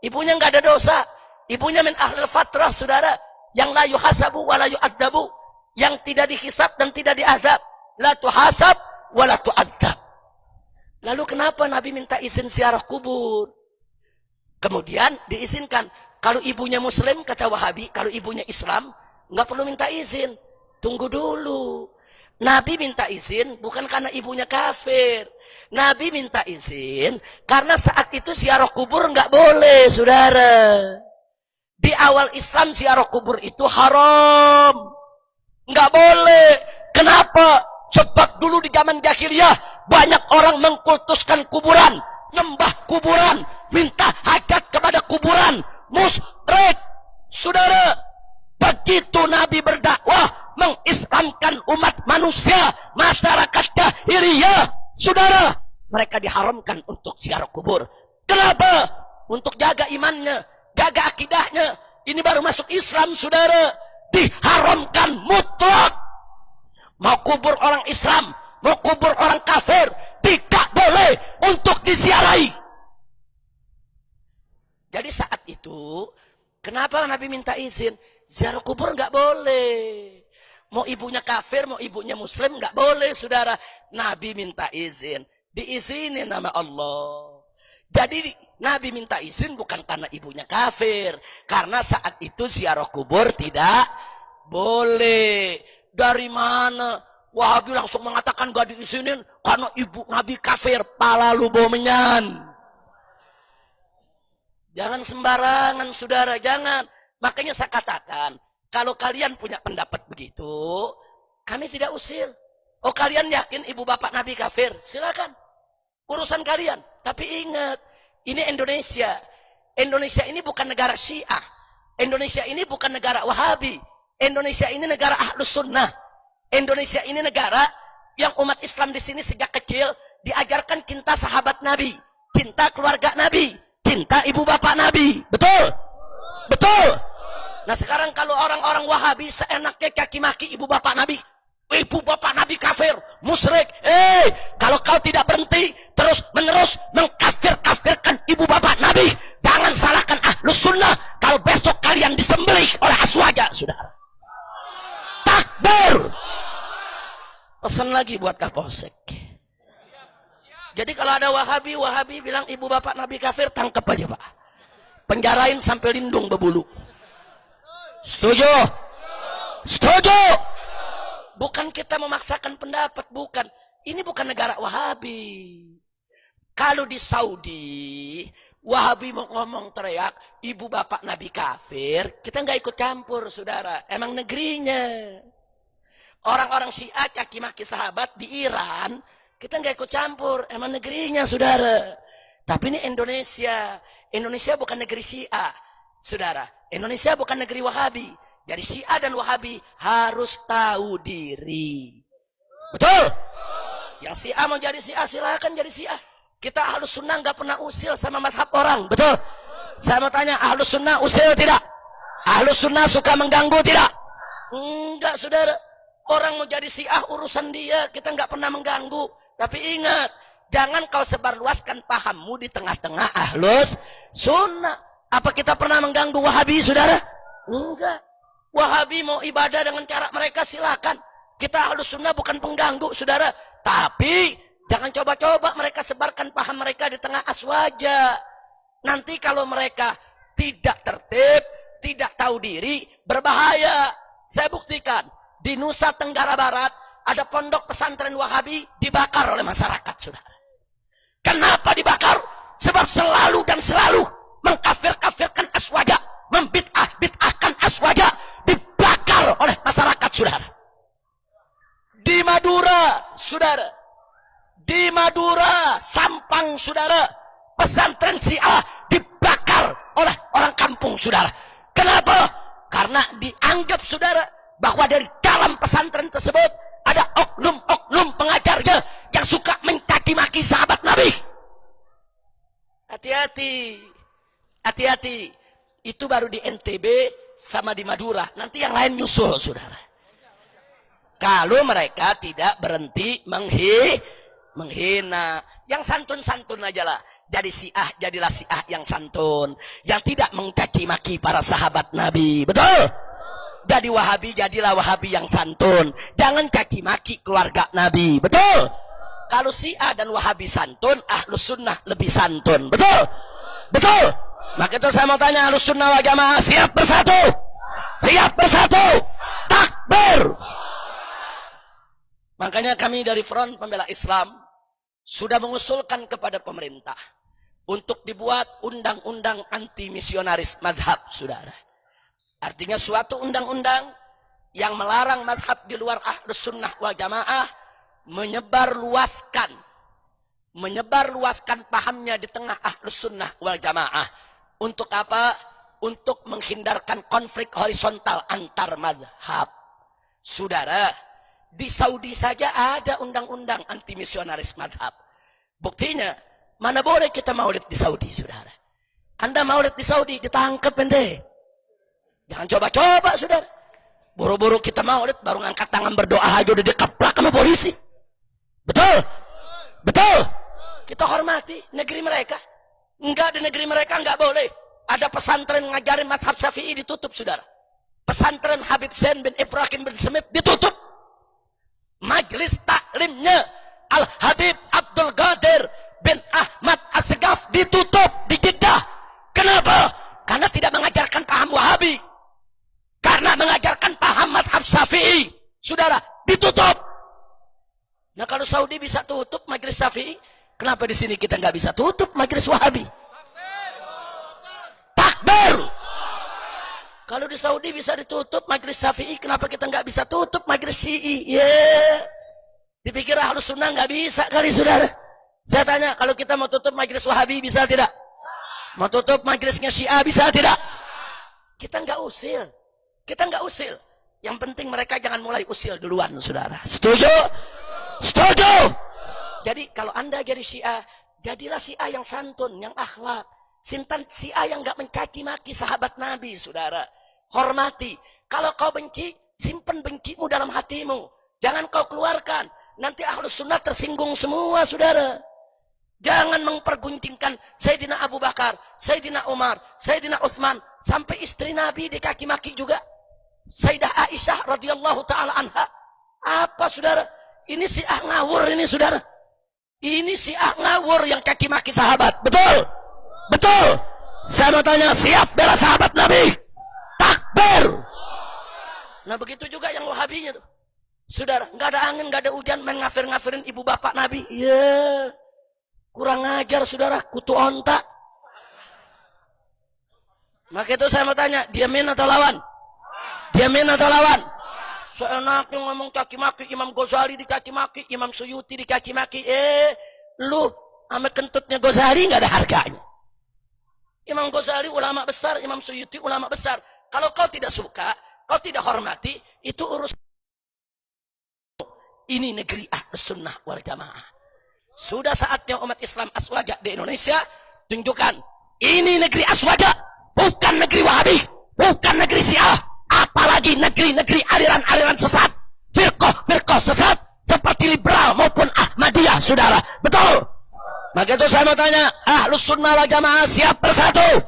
ibunya nggak ada dosa, ibunya min ahlil fatrah, saudara. Yang la yuhasabu wa la yu'adzabu, yang tidak dihisab dan tidak diadab. La tuhasab wa la tu'adzab. Lalu kenapa Nabi minta izin ziarah kubur? Kemudian diizinkan. Kalau ibunya muslim, kata Wahabi, kalau ibunya Islam, nggak perlu minta izin. Tunggu dulu. Nabi minta izin bukan karena ibunya kafir. Nabi minta izin karena saat itu ziarah kubur nggak boleh, saudara. Di awal Islam ziarah kubur itu haram. Nggak boleh. Kenapa? Sebab dulu di zaman jahiliyah banyak orang mengkultuskan kuburan, nyembah kuburan, minta hajat kepada kuburan, musyrik. Saudara, begitu Nabi berdakwah mengislamkan umat manusia, masyarakat jahiliyah, saudara, mereka diharamkan untuk ziarah kubur. Kenapa? Untuk jaga imannya, jaga akidahnya. Ini baru masuk Islam, saudara. Diharamkan mutlak. Mau kubur orang Islam, mau kubur orang kafir, tidak boleh untuk diziarahi. Jadi saat itu, kenapa Nabi minta izin? Ziarah kubur nggak boleh. Mau ibunya kafir, mau ibunya muslim, nggak boleh, saudara. Nabi minta izin. Diizinin nama Allah. Jadi Nabi minta izin bukan karena ibunya kafir. Karena saat itu ziarah kubur tidak boleh. Dari mana Wahabi langsung mengatakan gak diizinin karena ibu Nabi kafir. Pala lu bomenyan. Jangan sembarangan saudara, jangan. Makanya saya katakan, kalau kalian punya pendapat begitu, kami tidak usir. Oh kalian yakin ibu bapak Nabi kafir? Silakan. Urusan kalian. Tapi ingat, ini Indonesia. Indonesia ini bukan negara Syiah. Indonesia ini bukan negara Wahabi. Indonesia ini negara Ahlus Sunnah. Indonesia ini negara yang umat Islam di sini sejak kecil diajarkan cinta sahabat Nabi, cinta keluarga Nabi, cinta ibu bapak Nabi. Betul? Betul? Nah sekarang kalau orang-orang Wahabi seenaknya caci maki ibu bapak Nabi, ibu bapak Nabi kafir, musyrik. Kalau kau tidak berhenti terus menerus mengkafir-kafirkan ibu bapak Nabi, jangan salahkan Ahlus Sunnah kalau besok kalian disembelih oleh Aswaja, saudara. Takbir. Pesan lagi buat Kapolsek. Jadi kalau ada Wahabi bilang ibu bapak Nabi kafir, tangkap aja Pak. Penjarain sampai lindung berbulu. Setuju? Setuju? Bukan kita memaksakan pendapat, bukan. Ini bukan negara Wahabi. Kalau di Saudi, Wahabi mau ngomong teriak, ibu bapak Nabi kafir, kita nggak ikut campur, saudara. Emang negerinya. Orang-orang Syiah caci maki sahabat di Iran, kita nggak ikut campur, emang negerinya, saudara. Tapi ini Indonesia. Indonesia bukan negeri Syiah, saudara. Indonesia bukan negeri Wahabi. Jadi Syiah dan Wahabi harus tahu diri. Betul? Yang Syiah mau jadi Syiah, silakan jadi Syiah. Kita Ahlus Sunnah nggak pernah usil sama madhab orang, betul? Saya mau tanya, Ahlus Sunnah usil tidak? Ahlus Sunnah suka mengganggu tidak? Enggak, saudara. Orang mau jadi Syiah urusan dia, kita nggak pernah mengganggu. Tapi ingat, jangan kau sebarluaskan pahammu di tengah-tengah Ahlus Sunnah. Apa kita pernah mengganggu Wahabi, saudara? Enggak. Wahabi mau ibadah dengan cara mereka, silakan. Kita Ahlus Sunnah bukan pengganggu, saudara. Tapi jangan coba-coba mereka sebarkan paham mereka di tengah Aswaja. Nanti kalau mereka tidak tertib, tidak tahu diri, berbahaya. Saya buktikan. Di Nusa Tenggara Barat, ada pondok pesantren Wahabi dibakar oleh masyarakat, saudara. Kenapa dibakar? Sebab selalu dan selalu mengkafir-kafirkan Aswaja, membid'ah-bid'ahkan Aswaja, dibakar oleh masyarakat, saudara. Di Madura, saudara. Di Madura, Sampang, saudara. Pesantren Syiah dibakar oleh orang kampung, saudara. Kenapa? Karena dianggap, saudara, bahwa dari dalam pesantren tersebut ada oknum-oknum pengajarnya yang suka mencaci maki sahabat Nabi. Hati-hati. Hati-hati. Itu baru di NTB sama di Madura. Nanti yang lain nyusul, saudara. Kalau mereka tidak berhenti menghina. Yang santun-santun aja lah. Jadi Syiah, jadilah Syiah yang santun. Yang tidak mencaci maki para sahabat Nabi. Betul? Jadi Wahabi, jadilah Wahabi yang santun. Jangan caci maki keluarga Nabi. Betul? Kalau Syiah dan Wahabi santun, Ahlus Sunnah lebih santun. Betul? Betul? Maka itu saya mau tanya, Ahlus Sunnah wal Jamaah siap bersatu? Siap bersatu? Takbir! Makanya kami dari Front Pembela Islam sudah mengusulkan kepada pemerintah untuk dibuat undang-undang anti misionaris madhab, saudara. Artinya suatu undang-undang yang melarang madhab di luar Ahlus Sunnah wal Jamaah menyebarluaskan pahamnya di tengah Ahlus Sunnah wal Jamaah. Untuk apa? Untuk menghindarkan konflik horizontal antar madhab. Saudara, di Saudi saja ada undang-undang anti misionaris madhab. Buktinya, mana boleh kita maulid di Saudi, saudara. Anda maulid di Saudi, ditangkap ente. Jangan coba-coba, saudara. Buru-buru kita maulid, baru ngangkat tangan berdoa aja udah dikeplak sama polisi. Betul? Betul? Kita hormati negeri mereka. Enggak, di negeri mereka enggak boleh. Ada pesantren ngajarin madhab Syafi'i ditutup, saudara. Pesantren Habib Zain bin Ibrahim bin Smith ditutup. Majelis taklimnya Al-Habib Abdul Qadir bin Ahmad As-Segaf ditutup di Jeddah. Kenapa? Karena tidak mengajarkan paham Wahabi. Karena mengajarkan paham madhab Syafi'i, saudara, ditutup. Saudi bisa tutup majelis Syafi'i, kenapa di sini kita nggak bisa tutup majelis Wahabi? Takbir! Kalau di Saudi bisa ditutup majelis Syafi'i, kenapa kita nggak bisa tutup majelis Syi'i? Dipikir Ahlus Sunnah nggak bisa kali, saudara. Saya tanya, kalau kita mau tutup majelis Wahabi bisa tidak? Mau tutup majelisnya Syiah bisa tidak? Kita nggak usil. Kita nggak usil. Yang penting mereka jangan mulai usil duluan, saudara. Setuju? Setuju? Jadi kalau Anda jadi Syiah, jadilah Syiah yang santun, yang akhlak. Sintan Syiah yang nggak mencaci maki sahabat Nabi, saudara. Hormati. Kalau kau benci, simpan bencimu dalam hatimu. Jangan kau keluarkan. Nanti Ahlus Sunnah tersinggung semua, saudara. Jangan memperguntingkan Sayyidina Abu Bakar, Sayyidina Umar, Sayyidina Utsman, sampai istri Nabi dikaki maki juga. Sayyidah Aisyah radhiyallahu taala anha. Apa, saudara? Ini Syiah ngawur ini, saudara. Ini Syiah ngawur yang kaki maki sahabat. Betul? Betul? Saya mau tanya, siap bela sahabat Nabi? Takbir! Nah begitu juga yang Wahabinya tuh. Saudara, nggak ada angin, nggak ada hujan, main ngafir-ngafirin ibu bapak Nabi. Kurang ajar, saudara, kutu onta. Maka itu saya mau tanya, diamin atau lawan? Diamin atau lawan? Seenaknya ngomong caci maki, Imam Ghazali dicaci maki, Imam Suyuti dicaci maki. Lu sama kentutnya Ghazali nggak ada harganya. Imam Ghazali ulama besar, Imam Suyuti ulama besar. Kalau kau tidak suka, kau tidak hormati, itu urus. Ini negeri Ahlus Sunnah wal Jamaah. Sudah saatnya umat Islam aswaja di Indonesia tunjukkan, ini negeri aswaja, bukan negeri Wahabi, bukan negeri Syiah, apalagi negeri-negeri aliran-aliran sesat, firqah sesat seperti liberal maupun Ahmadiyah, saudara. Betul? Maka itu saya mau tanya, Ahlus Sunnah wal Jamaah siap bersatu,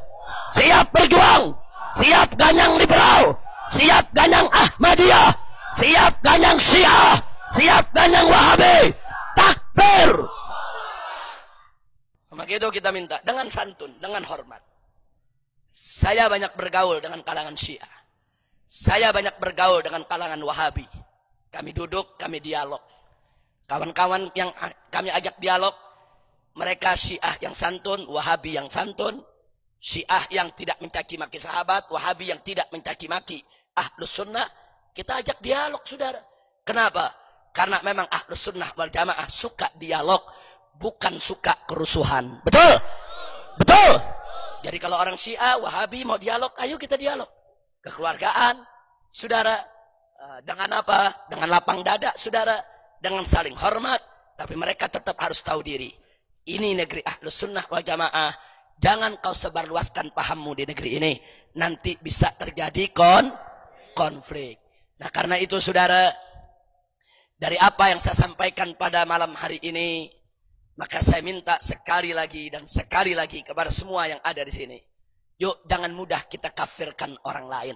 siap berjuang, siap ganyang liberal, siap ganyang Ahmadiyah, siap ganyang Syiah, siap ganyang Wahabi. Takbir! Maka itu kita minta dengan santun, dengan hormat. Saya banyak bergaul dengan kalangan Syiah. Saya banyak bergaul dengan kalangan Wahabi. Kami duduk, kami dialog. Kawan-kawan yang kami ajak dialog, mereka Syiah yang santun, Wahabi yang santun. Syiah yang tidak mencaci maki sahabat, Wahabi yang tidak mencaci maki Ahlus Sunnah. Kita ajak dialog, saudara. Kenapa? Karena memang Ahlus Sunnah wal Jamaah suka dialog, bukan suka kerusuhan. Betul? Betul? Jadi kalau orang Syiah, Wahabi mau dialog, ayo kita dialog. Kekeluargaan, saudara. Dengan apa? Dengan lapang dada, saudara. Dengan saling hormat. Tapi mereka tetap harus tahu diri. Ini negeri Ahlus Sunnah wal Jamaah. Jangan kau sebarluaskan pahammu di negeri ini. Nanti bisa terjadi konflik. Nah karena itu, saudara, dari apa yang saya sampaikan pada malam hari ini, maka saya minta sekali lagi dan sekali lagi kepada semua yang ada di sini. Yuk, jangan mudah kita kafirkan orang lain.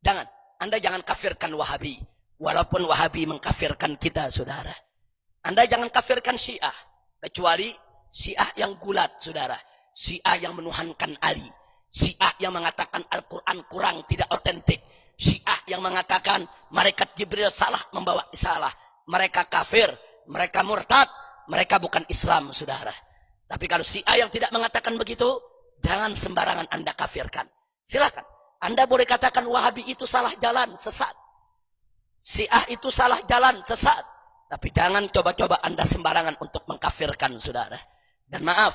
Jangan. Anda jangan kafirkan Wahabi. Walaupun Wahabi mengkafirkan kita, saudara. Anda jangan kafirkan Syiah. Kecuali Syiah yang gulat, saudara. Syiah yang menuhankan Ali. Syiah yang mengatakan Al-Quran kurang, tidak otentik. Syiah yang mengatakan malaikat Jibril salah membawa risalah. Mereka kafir, mereka murtad, mereka bukan Islam, saudara. Tapi kalau Syiah yang tidak mengatakan begitu, jangan sembarangan Anda kafirkan. Silakan. Anda boleh katakan Wahabi itu salah jalan, sesat. Syiah itu salah jalan, sesat. Tapi jangan coba-coba Anda sembarangan untuk mengkafirkan, saudara. Dan maaf,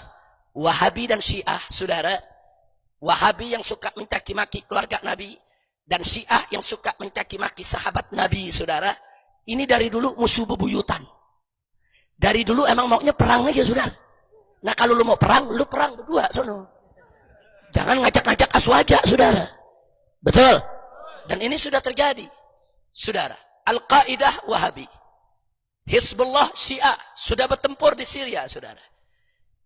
Wahabi dan Syiah, saudara, Wahabi yang suka mencaci maki keluarga Nabi, dan Syiah yang suka mencaci maki sahabat Nabi, saudara, ini dari dulu musuh bebuyutan. Dari dulu emang maunya perang aja, saudara. Nah kalau lu mau perang, lu perang berdua, sono. Jangan ngajak-ngajak aswaja, saudara. Betul. Dan ini sudah terjadi, saudara. Al-Qaeda Wahabi, Hizbullah Syiah sudah bertempur di Syria, saudara.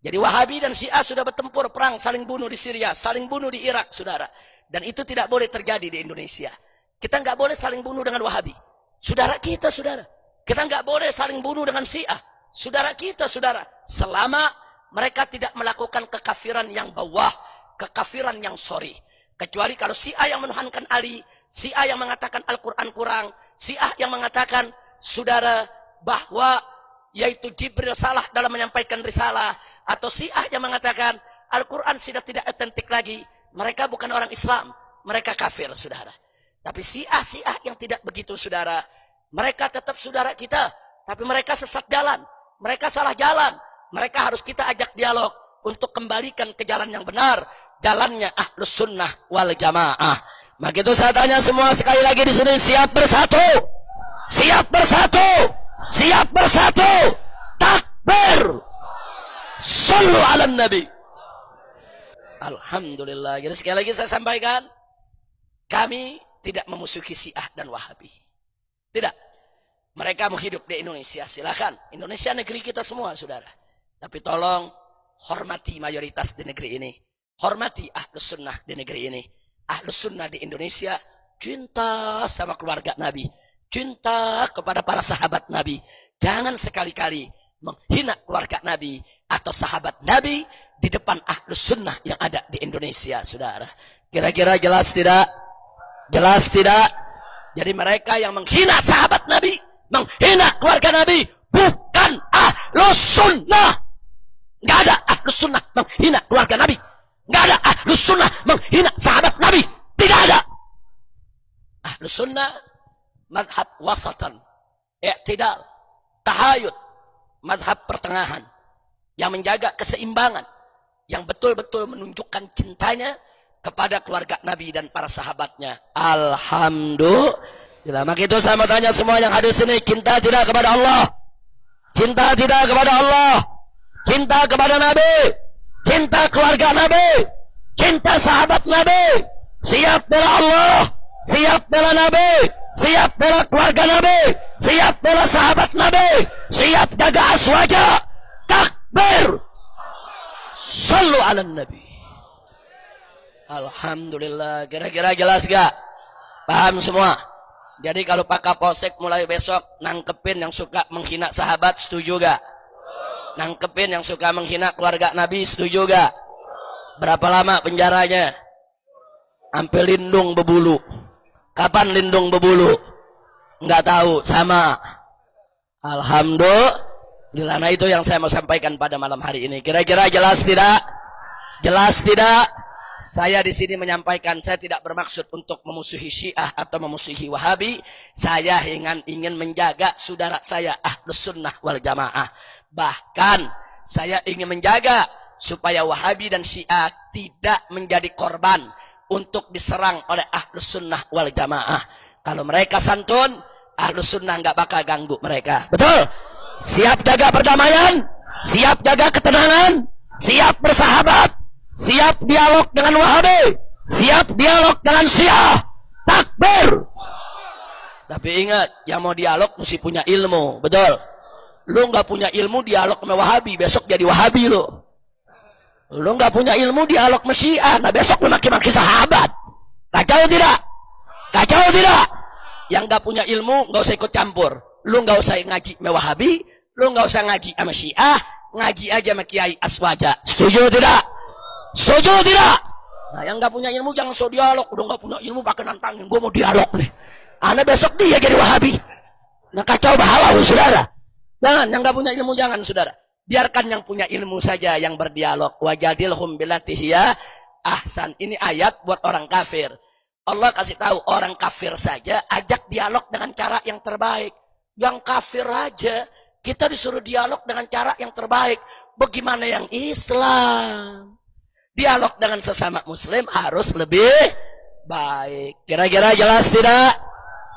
Jadi Wahabi dan Syiah sudah bertempur perang, saling bunuh di Syria, saling bunuh di Irak, saudara. Dan itu tidak boleh terjadi di Indonesia. Kita nggak boleh saling bunuh dengan Wahabi. Saudara kita, saudara. Kita nggak boleh saling bunuh dengan Syiah. Saudara kita, saudara. Selama mereka tidak melakukan kekafiran yang bawah, kekafiran yang sorry. Kecuali kalau Syiah yang menuhankan Ali, Syiah yang mengatakan Al-Quran kurang, Syiah yang mengatakan, saudara, bahwa yaitu Jibril salah dalam menyampaikan risalah, atau Syiah yang mengatakan Al-Quran sudah tidak otentik lagi, mereka bukan orang Islam, mereka kafir, saudara. Tapi Syiah yang tidak begitu, saudara, mereka tetap saudara kita, tapi mereka sesat jalan, mereka salah jalan, mereka harus kita ajak dialog untuk kembalikan ke jalan yang benar, jalannya Ahlus Sunnah wal Jamaah. Maka itu saya tanya semua sekali lagi di sini, siap bersatu, siap bersatu, siap bersatu, takbir, sallu ala Nabi. Alhamdulillah. Jadi sekali lagi saya sampaikan, kami tidak memusuhi Syiah dan Wahabi. Tidak. Mereka mau hidup di Indonesia, silakan. Indonesia negeri kita semua, saudara. Tapi tolong hormati mayoritas di negeri ini. Hormati Ahlus Sunnah di negeri ini. Ahlus Sunnah di Indonesia cinta sama keluarga Nabi, cinta kepada para sahabat Nabi. Jangan sekali-kali menghina keluarga Nabi atau sahabat Nabi di depan Ahlus Sunnah yang ada di Indonesia, saudara. Kira-kira jelas tidak? Jelas tidak? Jadi mereka yang menghina sahabat Nabi, menghina keluarga Nabi, bukan Ahlus Sunnah. Nggak ada Ahlus Sunnah menghina keluarga Nabi. Nggak ada Ahlus Sunnah menghina sahabat Nabi. Tidak ada. Ahlus Sunnah madhab wasatan, i'tidal, tahayud, madhab pertengahan, yang menjaga keseimbangan, yang betul-betul menunjukkan cintanya kepada keluarga Nabi dan para sahabatnya. Alhamdulillah. Maka itu saya mau tanya semua yang hadir sini, cinta tidak kepada Allah? Cinta tidak kepada Allah? Cinta kepada Nabi? Cinta keluarga Nabi? Cinta sahabat Nabi? Siap bela Allah? Siap bela Nabi? Siap bela keluarga Nabi? Siap bela sahabat Nabi? Siap jaga aswaja? Takbir, sallu ala Nabi. Alhamdulillah. Kira-kira jelas gak? Paham semua? Jadi kalau Pak Kapolsek mulai besok nangkepin yang suka menghina sahabat, setuju gak? Nangkepin yang suka menghina keluarga Nabi, setuju gak? Berapa lama penjaranya? Sampai lindung bebulu. Kapan lindung bebulu? Nggak tahu, sama. Alhamdulillah. Nah itu yang saya mau sampaikan pada malam hari ini. Kira-kira jelas tidak? Jelas tidak? Saya di sini menyampaikan, saya tidak bermaksud untuk memusuhi Syiah atau memusuhi Wahabi. Saya ingin menjaga saudara saya Ahlus Sunnah wal Jamaah. Bahkan saya ingin menjaga supaya Wahabi dan Syiah tidak menjadi korban untuk diserang oleh Ahlus Sunnah wal Jamaah. Kalau mereka santun, Ahlus Sunnah nggak bakal ganggu mereka. Betul? Siap jaga perdamaian, siap jaga ketenangan, siap bersahabat, siap dialog dengan Wahabi, siap dialog dengan Syiah. Takbir. Tapi ingat, yang mau dialog mesti punya ilmu. Betul? Lu nggak punya ilmu dialog sama Wahabi, besok jadi Wahabi lu. Lu nggak punya ilmu dialog sama Syiah, nah besok lu maki-maki sahabat. Kacau tidak? Kacau tidak? Yang nggak punya ilmu nggak usah ikut campur. Lu nggak usah ngaji sama Wahabi, lu nggak usah ngaji sama Syiah, ngaji aja sama Kiai Aswaja. Setuju tidak? Setuju tidak? Nah yang nggak punya ilmu jangan so dialog. Udah nggak punya ilmu pakai nantangin, gue mau dialog nih. Ana besok dia jadi Wahabi. Nah kacau bahala saudara. Jangan, yang nggak punya ilmu jangan, saudara. Biarkan yang punya ilmu saja yang berdialog. Wajadilhum billati hiya ahsan. Ini ayat buat orang kafir. Allah kasih tahu orang kafir saja ajak dialog dengan cara yang terbaik. Yang kafir aja kita disuruh dialog dengan cara yang terbaik. Bagaimana yang Islam? Dialog dengan sesama Muslim harus lebih baik. Kira-kira jelas tidak?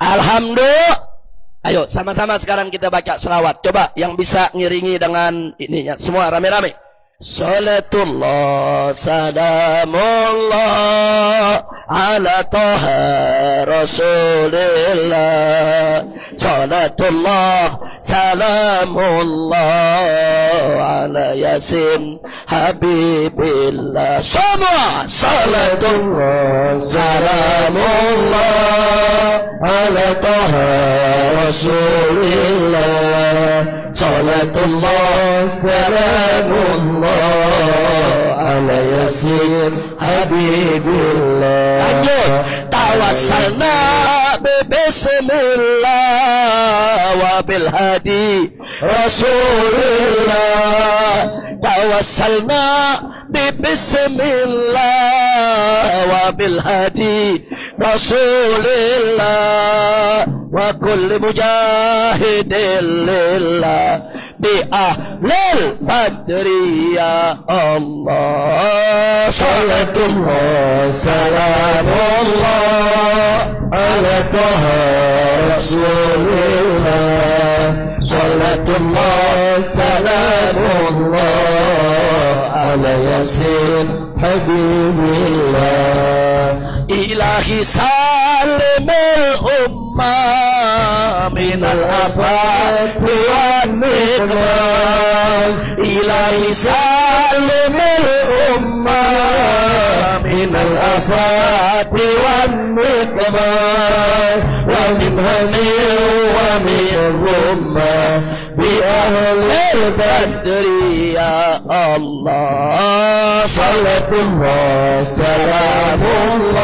Alhamdulillah. Ayo sama-sama sekarang kita baca selawat. Coba yang bisa ngiringi dengan ininya semua rame-rame. Salatullah salamullah ala taha rasulillah. Salatullah salamullah ala yasin habibillah. Semua salatullah salamullah ala taha rasulillah. Salatullah salamullah ala yasin habibillah. Lanjut. Tawassalna bismillah wa bil hadi Rasulillah tawassalna bi bismillah wa bil hadi Rasulillah wa kulli mujahidin lillah bi ahlil badri ya Allah salatullah salamullah ala taha Rasulillah salatullah salamullah ala yasin habibillah ilahi salimil ummah minal afati wan nikmah ilahi salimil ummah minal afati wan nikmah wa min hani wa min rummah bi ahlil badri ya Allah salatullah salamullah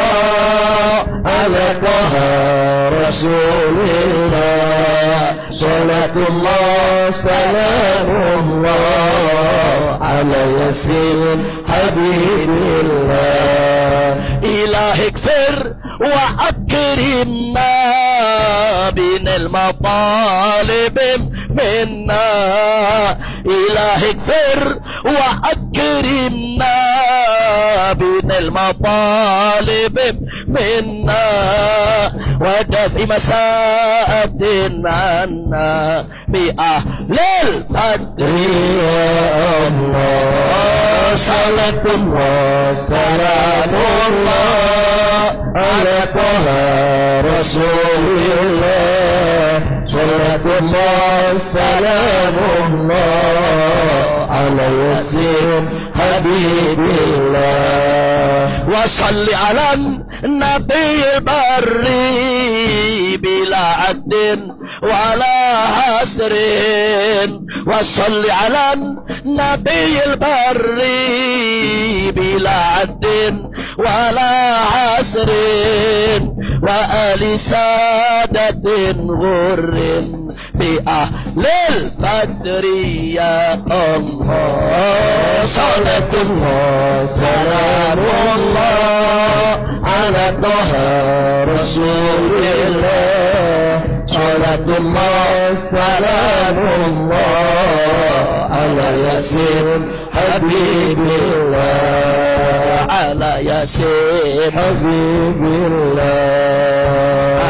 ala taha Rasulillah salatullah salamullah ala yasin habibillah ilahi kfir wa akrimna binal matalib minna ilahi kfir wa akrimna binal matalib minna wa dafi masa'atin anna bi ahlil badri ya Allah salatullah salamullah ala taha Rasulillah salatullah salamullah ala yasin habibillah wa salli ala nabi barri bila addin wala hasrin wa salli ala nabi barri bila addin wala hasrin wa ali sadatin ghurrin bi ahlil badri ya Allah salatullah salamullah ala taha Rasulillah salatullah salamullah ala yasin habibillah ala yasin habibillah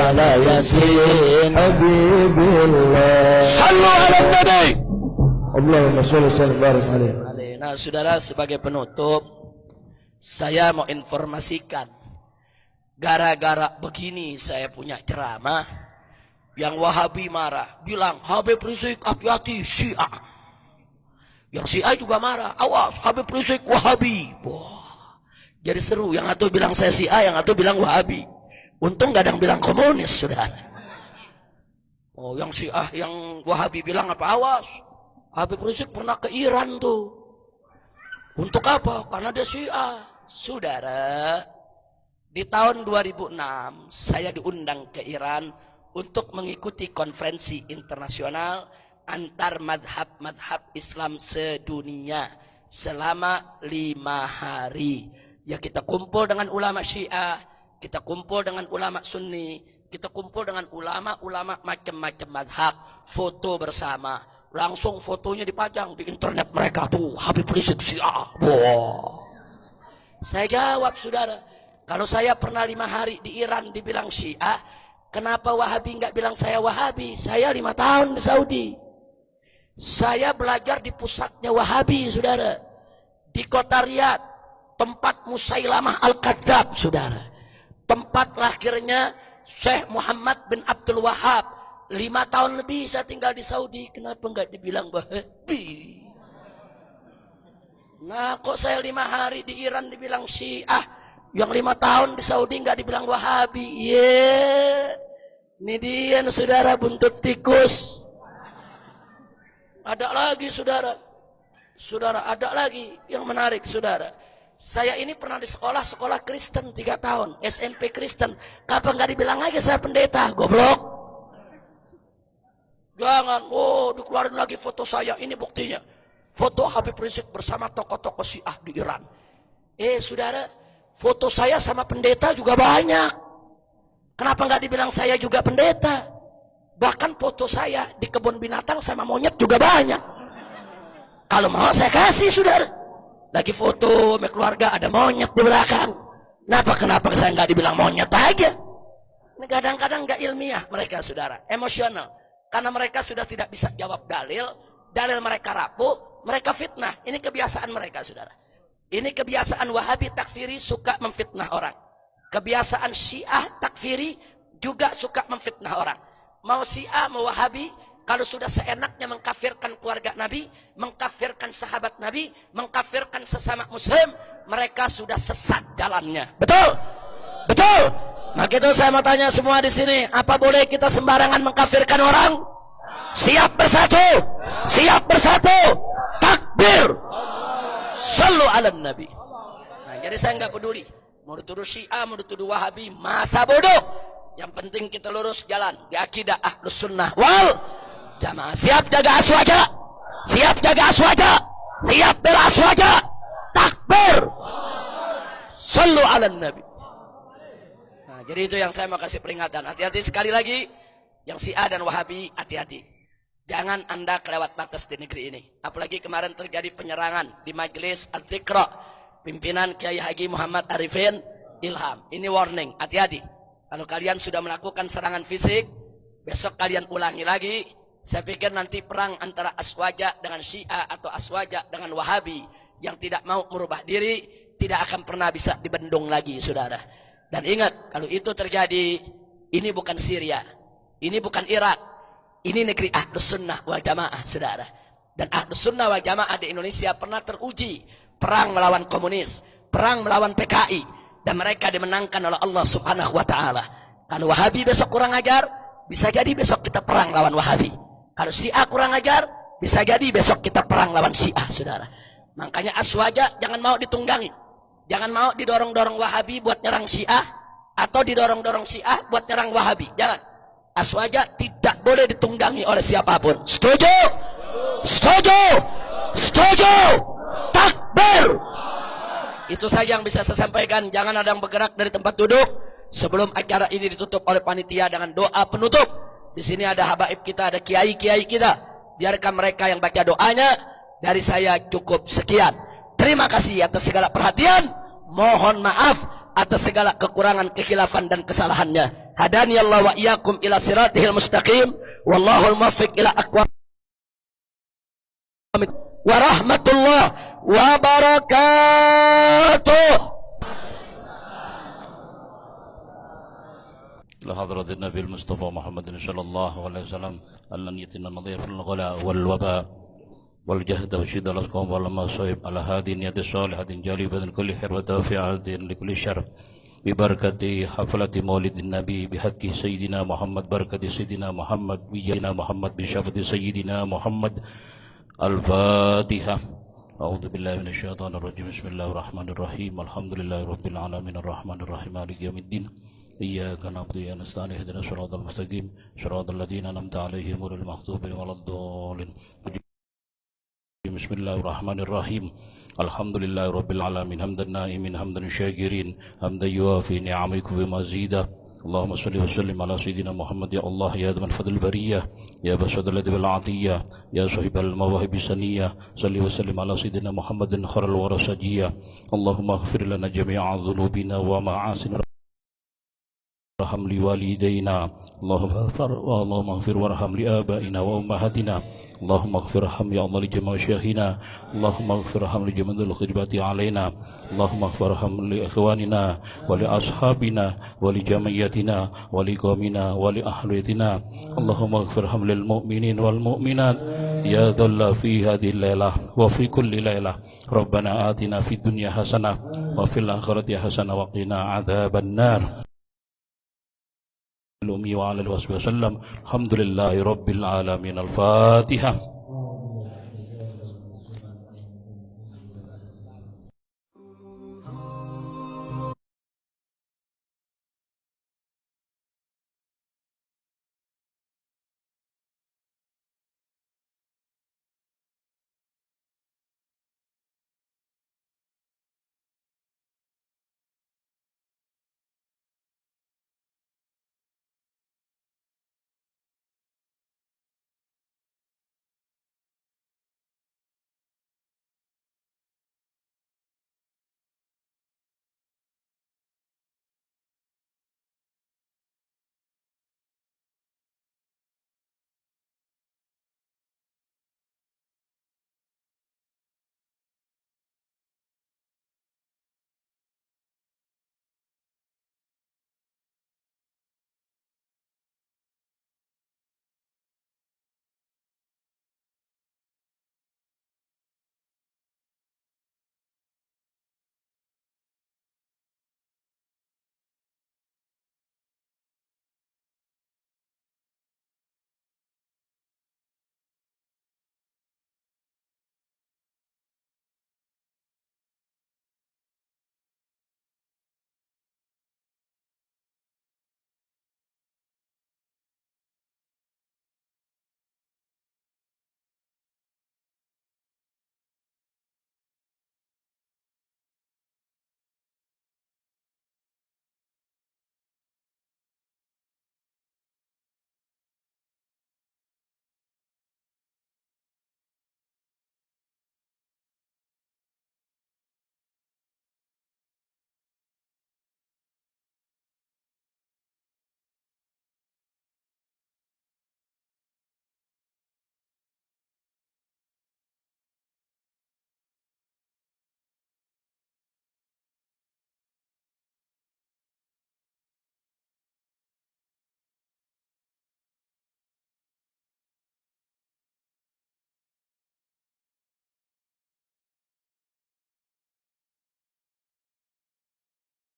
ala yasin habibillah sallu ala nabi Allahumma shalli alaihi. Nah saudara, sebagai penutup saya mau informasikan, gara-gara begini saya punya ceramah, yang Wahabi marah, bilang Habib Rizik hati-hati Syiah. Yang Syiah juga marah, awas Habib Rizik Wahabi. Wah, jadi seru, yang satu bilang saya Syiah, yang satu bilang Wahabi. Untung gak ada yang bilang komunis, saudara. Oh, yang Syiah, yang Wahabi bilang apa? Awas, Habib Rizik pernah ke Iran tuh. Untuk apa? Karena dia Syiah. Saudara, di tahun 2006 saya diundang ke Iran untuk mengikuti konferensi internasional antar madhab Islam sedunia selama 5 hari. Ya, kita kumpul dengan ulama Syiah, kita kumpul dengan ulama Sunni, kita kumpul dengan ulama-ulama macam-macam madhab, foto bersama. Langsung fotonya dipajang di internet mereka tuh, Habib Rizik Syiah. Wah. Saya jawab, saudara, kalau saya pernah 5 hari di Iran dibilang Syiah, kenapa Wahabi nggak bilang saya Wahabi? Saya 5 tahun di Saudi. Saya belajar di pusatnya Wahabi, saudara. Di kota Riyadh, tempat Musailamah Al-Kadzab, saudara. Tempat lahirnya Syekh Muhammad bin Abdul Wahab. 5 tahun lebih saya tinggal di Saudi. Kenapa nggak dibilang Wahabi? Nah, kok saya 5 hari di Iran dibilang Syiah, yang 5 tahun di Saudi nggak dibilang Wahabi? Ini dia, saudara, buntut tikus. Ada lagi, saudara. Saudara, ada lagi yang menarik, saudara. Saya ini pernah di sekolah Kristen 3 tahun, SMP Kristen. Kenapa nggak dibilang aja saya pendeta? Goblok. Jangan, dikeluarin lagi foto saya. Ini buktinya. Foto Habib Rizik bersama tokoh-tokoh Syiah di Iran. Saudara, foto saya sama pendeta juga banyak. Kenapa nggak dibilang saya juga pendeta? Bahkan foto saya di kebun binatang sama monyet juga banyak. Kalau mau saya kasih, saudara. Lagi foto sama keluarga ada monyet di belakang. Kenapa saya nggak dibilang monyet aja? Ini kadang-kadang nggak ilmiah mereka, saudara. Emosional. Karena mereka sudah tidak bisa jawab dalil. Dalil mereka rapuh. Mereka fitnah. Ini kebiasaan mereka, saudara. Ini kebiasaan Wahabi takfiri suka memfitnah orang. Kebiasaan Syiah takfiri juga suka memfitnah orang. Mau Syiah, mau Wahabi, kalau sudah seenaknya mengkafirkan keluarga Nabi, mengkafirkan sahabat Nabi, mengkafirkan sesama Muslim, mereka sudah sesat jalannya. Betul? Betul? Maka itu saya mau tanya semua di sini, apa boleh kita sembarangan mengkafirkan orang? Siap bersatu, siap bersatu. Takbir. Sallu ala Nabi. Jadi saya nggak peduli. Mau dituduh Syiah, mau dituduh Wahabi, masa bodoh. Yang penting kita lurus jalan di akidah Ahlus Sunnah wal Jamaah. Siap jaga aswaja. Siap jaga aswaja. Siap bela aswaja. Takbir. Sallu ala Nabi. Jadi itu yang saya mau kasih peringatan. Hati-hati sekali lagi. Yang Syiah dan Wahabi, hati-hati. Jangan Anda kelewat batas di negeri ini. Apalagi kemarin terjadi penyerangan di Majelis Al-Tiqra. Pimpinan Kiai Haji Muhammad Arifin Ilham. Ini warning, hati-hati. Kalau kalian sudah melakukan serangan fisik, besok kalian ulangi lagi. Saya pikir nanti perang antara Aswaja dengan Syiah atau Aswaja dengan Wahabi yang tidak mau merubah diri, tidak akan pernah bisa dibendung lagi, saudara. Dan ingat, kalau itu terjadi, ini bukan Syria. Ini bukan Irak. Ini negeri Ahlus Sunnah wal Jamaah, saudara. Dan Ahlus Sunnah wal Jamaah di Indonesia pernah teruji. Perang melawan komunis. Perang melawan PKI. Dan mereka dimenangkan oleh Allah Subhanahu wa Ta'ala. Kalau Wahabi besok kurang ajar, bisa jadi besok kita perang lawan Wahabi. Kalau Syiah kurang ajar, bisa jadi besok kita perang lawan Syiah, saudara. Makanya Aswaja jangan mau ditunggangi. Jangan mau didorong-dorong Wahabi buat nyerang Syiah. Atau didorong-dorong Syiah buat nyerang Wahabi. Jangan. Aswaja tidak boleh ditunggangi oleh siapapun. Setuju? Setuju? Setuju? Takbir! Itu saja yang bisa saya sampaikan. Jangan ada yang bergerak dari tempat duduk sebelum acara ini ditutup oleh panitia dengan doa penutup. Di sini ada habaib kita, ada kiai-kiai kita. Biarkan mereka yang baca doanya. Dari saya cukup sekian. Terima kasih atas segala perhatian. Mohon maaf atas segala kekurangan, kekhilafan dan kesalahannya. Hadani Allah wa iyyakum ila siratihil mustaqim. Wallahul muwaffiq ila aqwam. Wa rahmatullah wa barakatuh. لحضرة النبي المصطفى محمد صلى الله عليه وسلم أن يتنا نظير الغلاء والوباء والجهد وشد الأسقام والمصائب على هذه النية الصالحة جالبة كل خير ودافعة لكل شر ببركة حفلة مولد النبي بحق سيدنا محمد بركة سيدنا محمد بيدنا محمد بشفة سيدنا محمد الفاتحة. أعوذ بالله من الشيطان الرجيم. بسم الله الرحمن الرحيم. الحمد لله رب العالمين الرحمن الرحيم مالك يوم الدين. إياك نعبد وإياك نستعين اهدنا الصراط المستقيم صراط الذين أنعمت عليهم غير المغضوب عليهم ولا الضالين. بسم الله الرحمن الرحيم. الحمد لله رب العالمين حمدا نائمين حمدا شاكرين حمدا يوافي نعمك بمزيدا. اللهم صل وسلم على سيدنا محمد. يا الله يا ذا الفضل البرية يا بسط الذي بالعطية يا صاحب المواهب السنية صل وسلم على سيدنا محمد خير الورى سجية. اللهم اغفر لنا جميع ذنوبنا ومعاصينا وارحم لوالدينا. اللهم اغفر وارحم لآبائنا وأمهاتنا. اللهم اغفر وارحم يا الله لجميع شيخنا. اللهم اغفر وارحم لجميع الخدمات علينا. اللهم اغفر وارحم لإخواننا ولأصحابنا ولجمعيتنا ولقومنا ولأهلنا. اللهم اغفر وارحم للمؤمنين والمؤمنات يا ذل في هذه الليلة وفي كل ليلة. ربنا آتنا في الدنيا حسنة وفي الآخرة حسنة وقنا عذاب النار. وعلى اله وصحبه وسلم. الحمد لله رب العالمين. الفاتحة.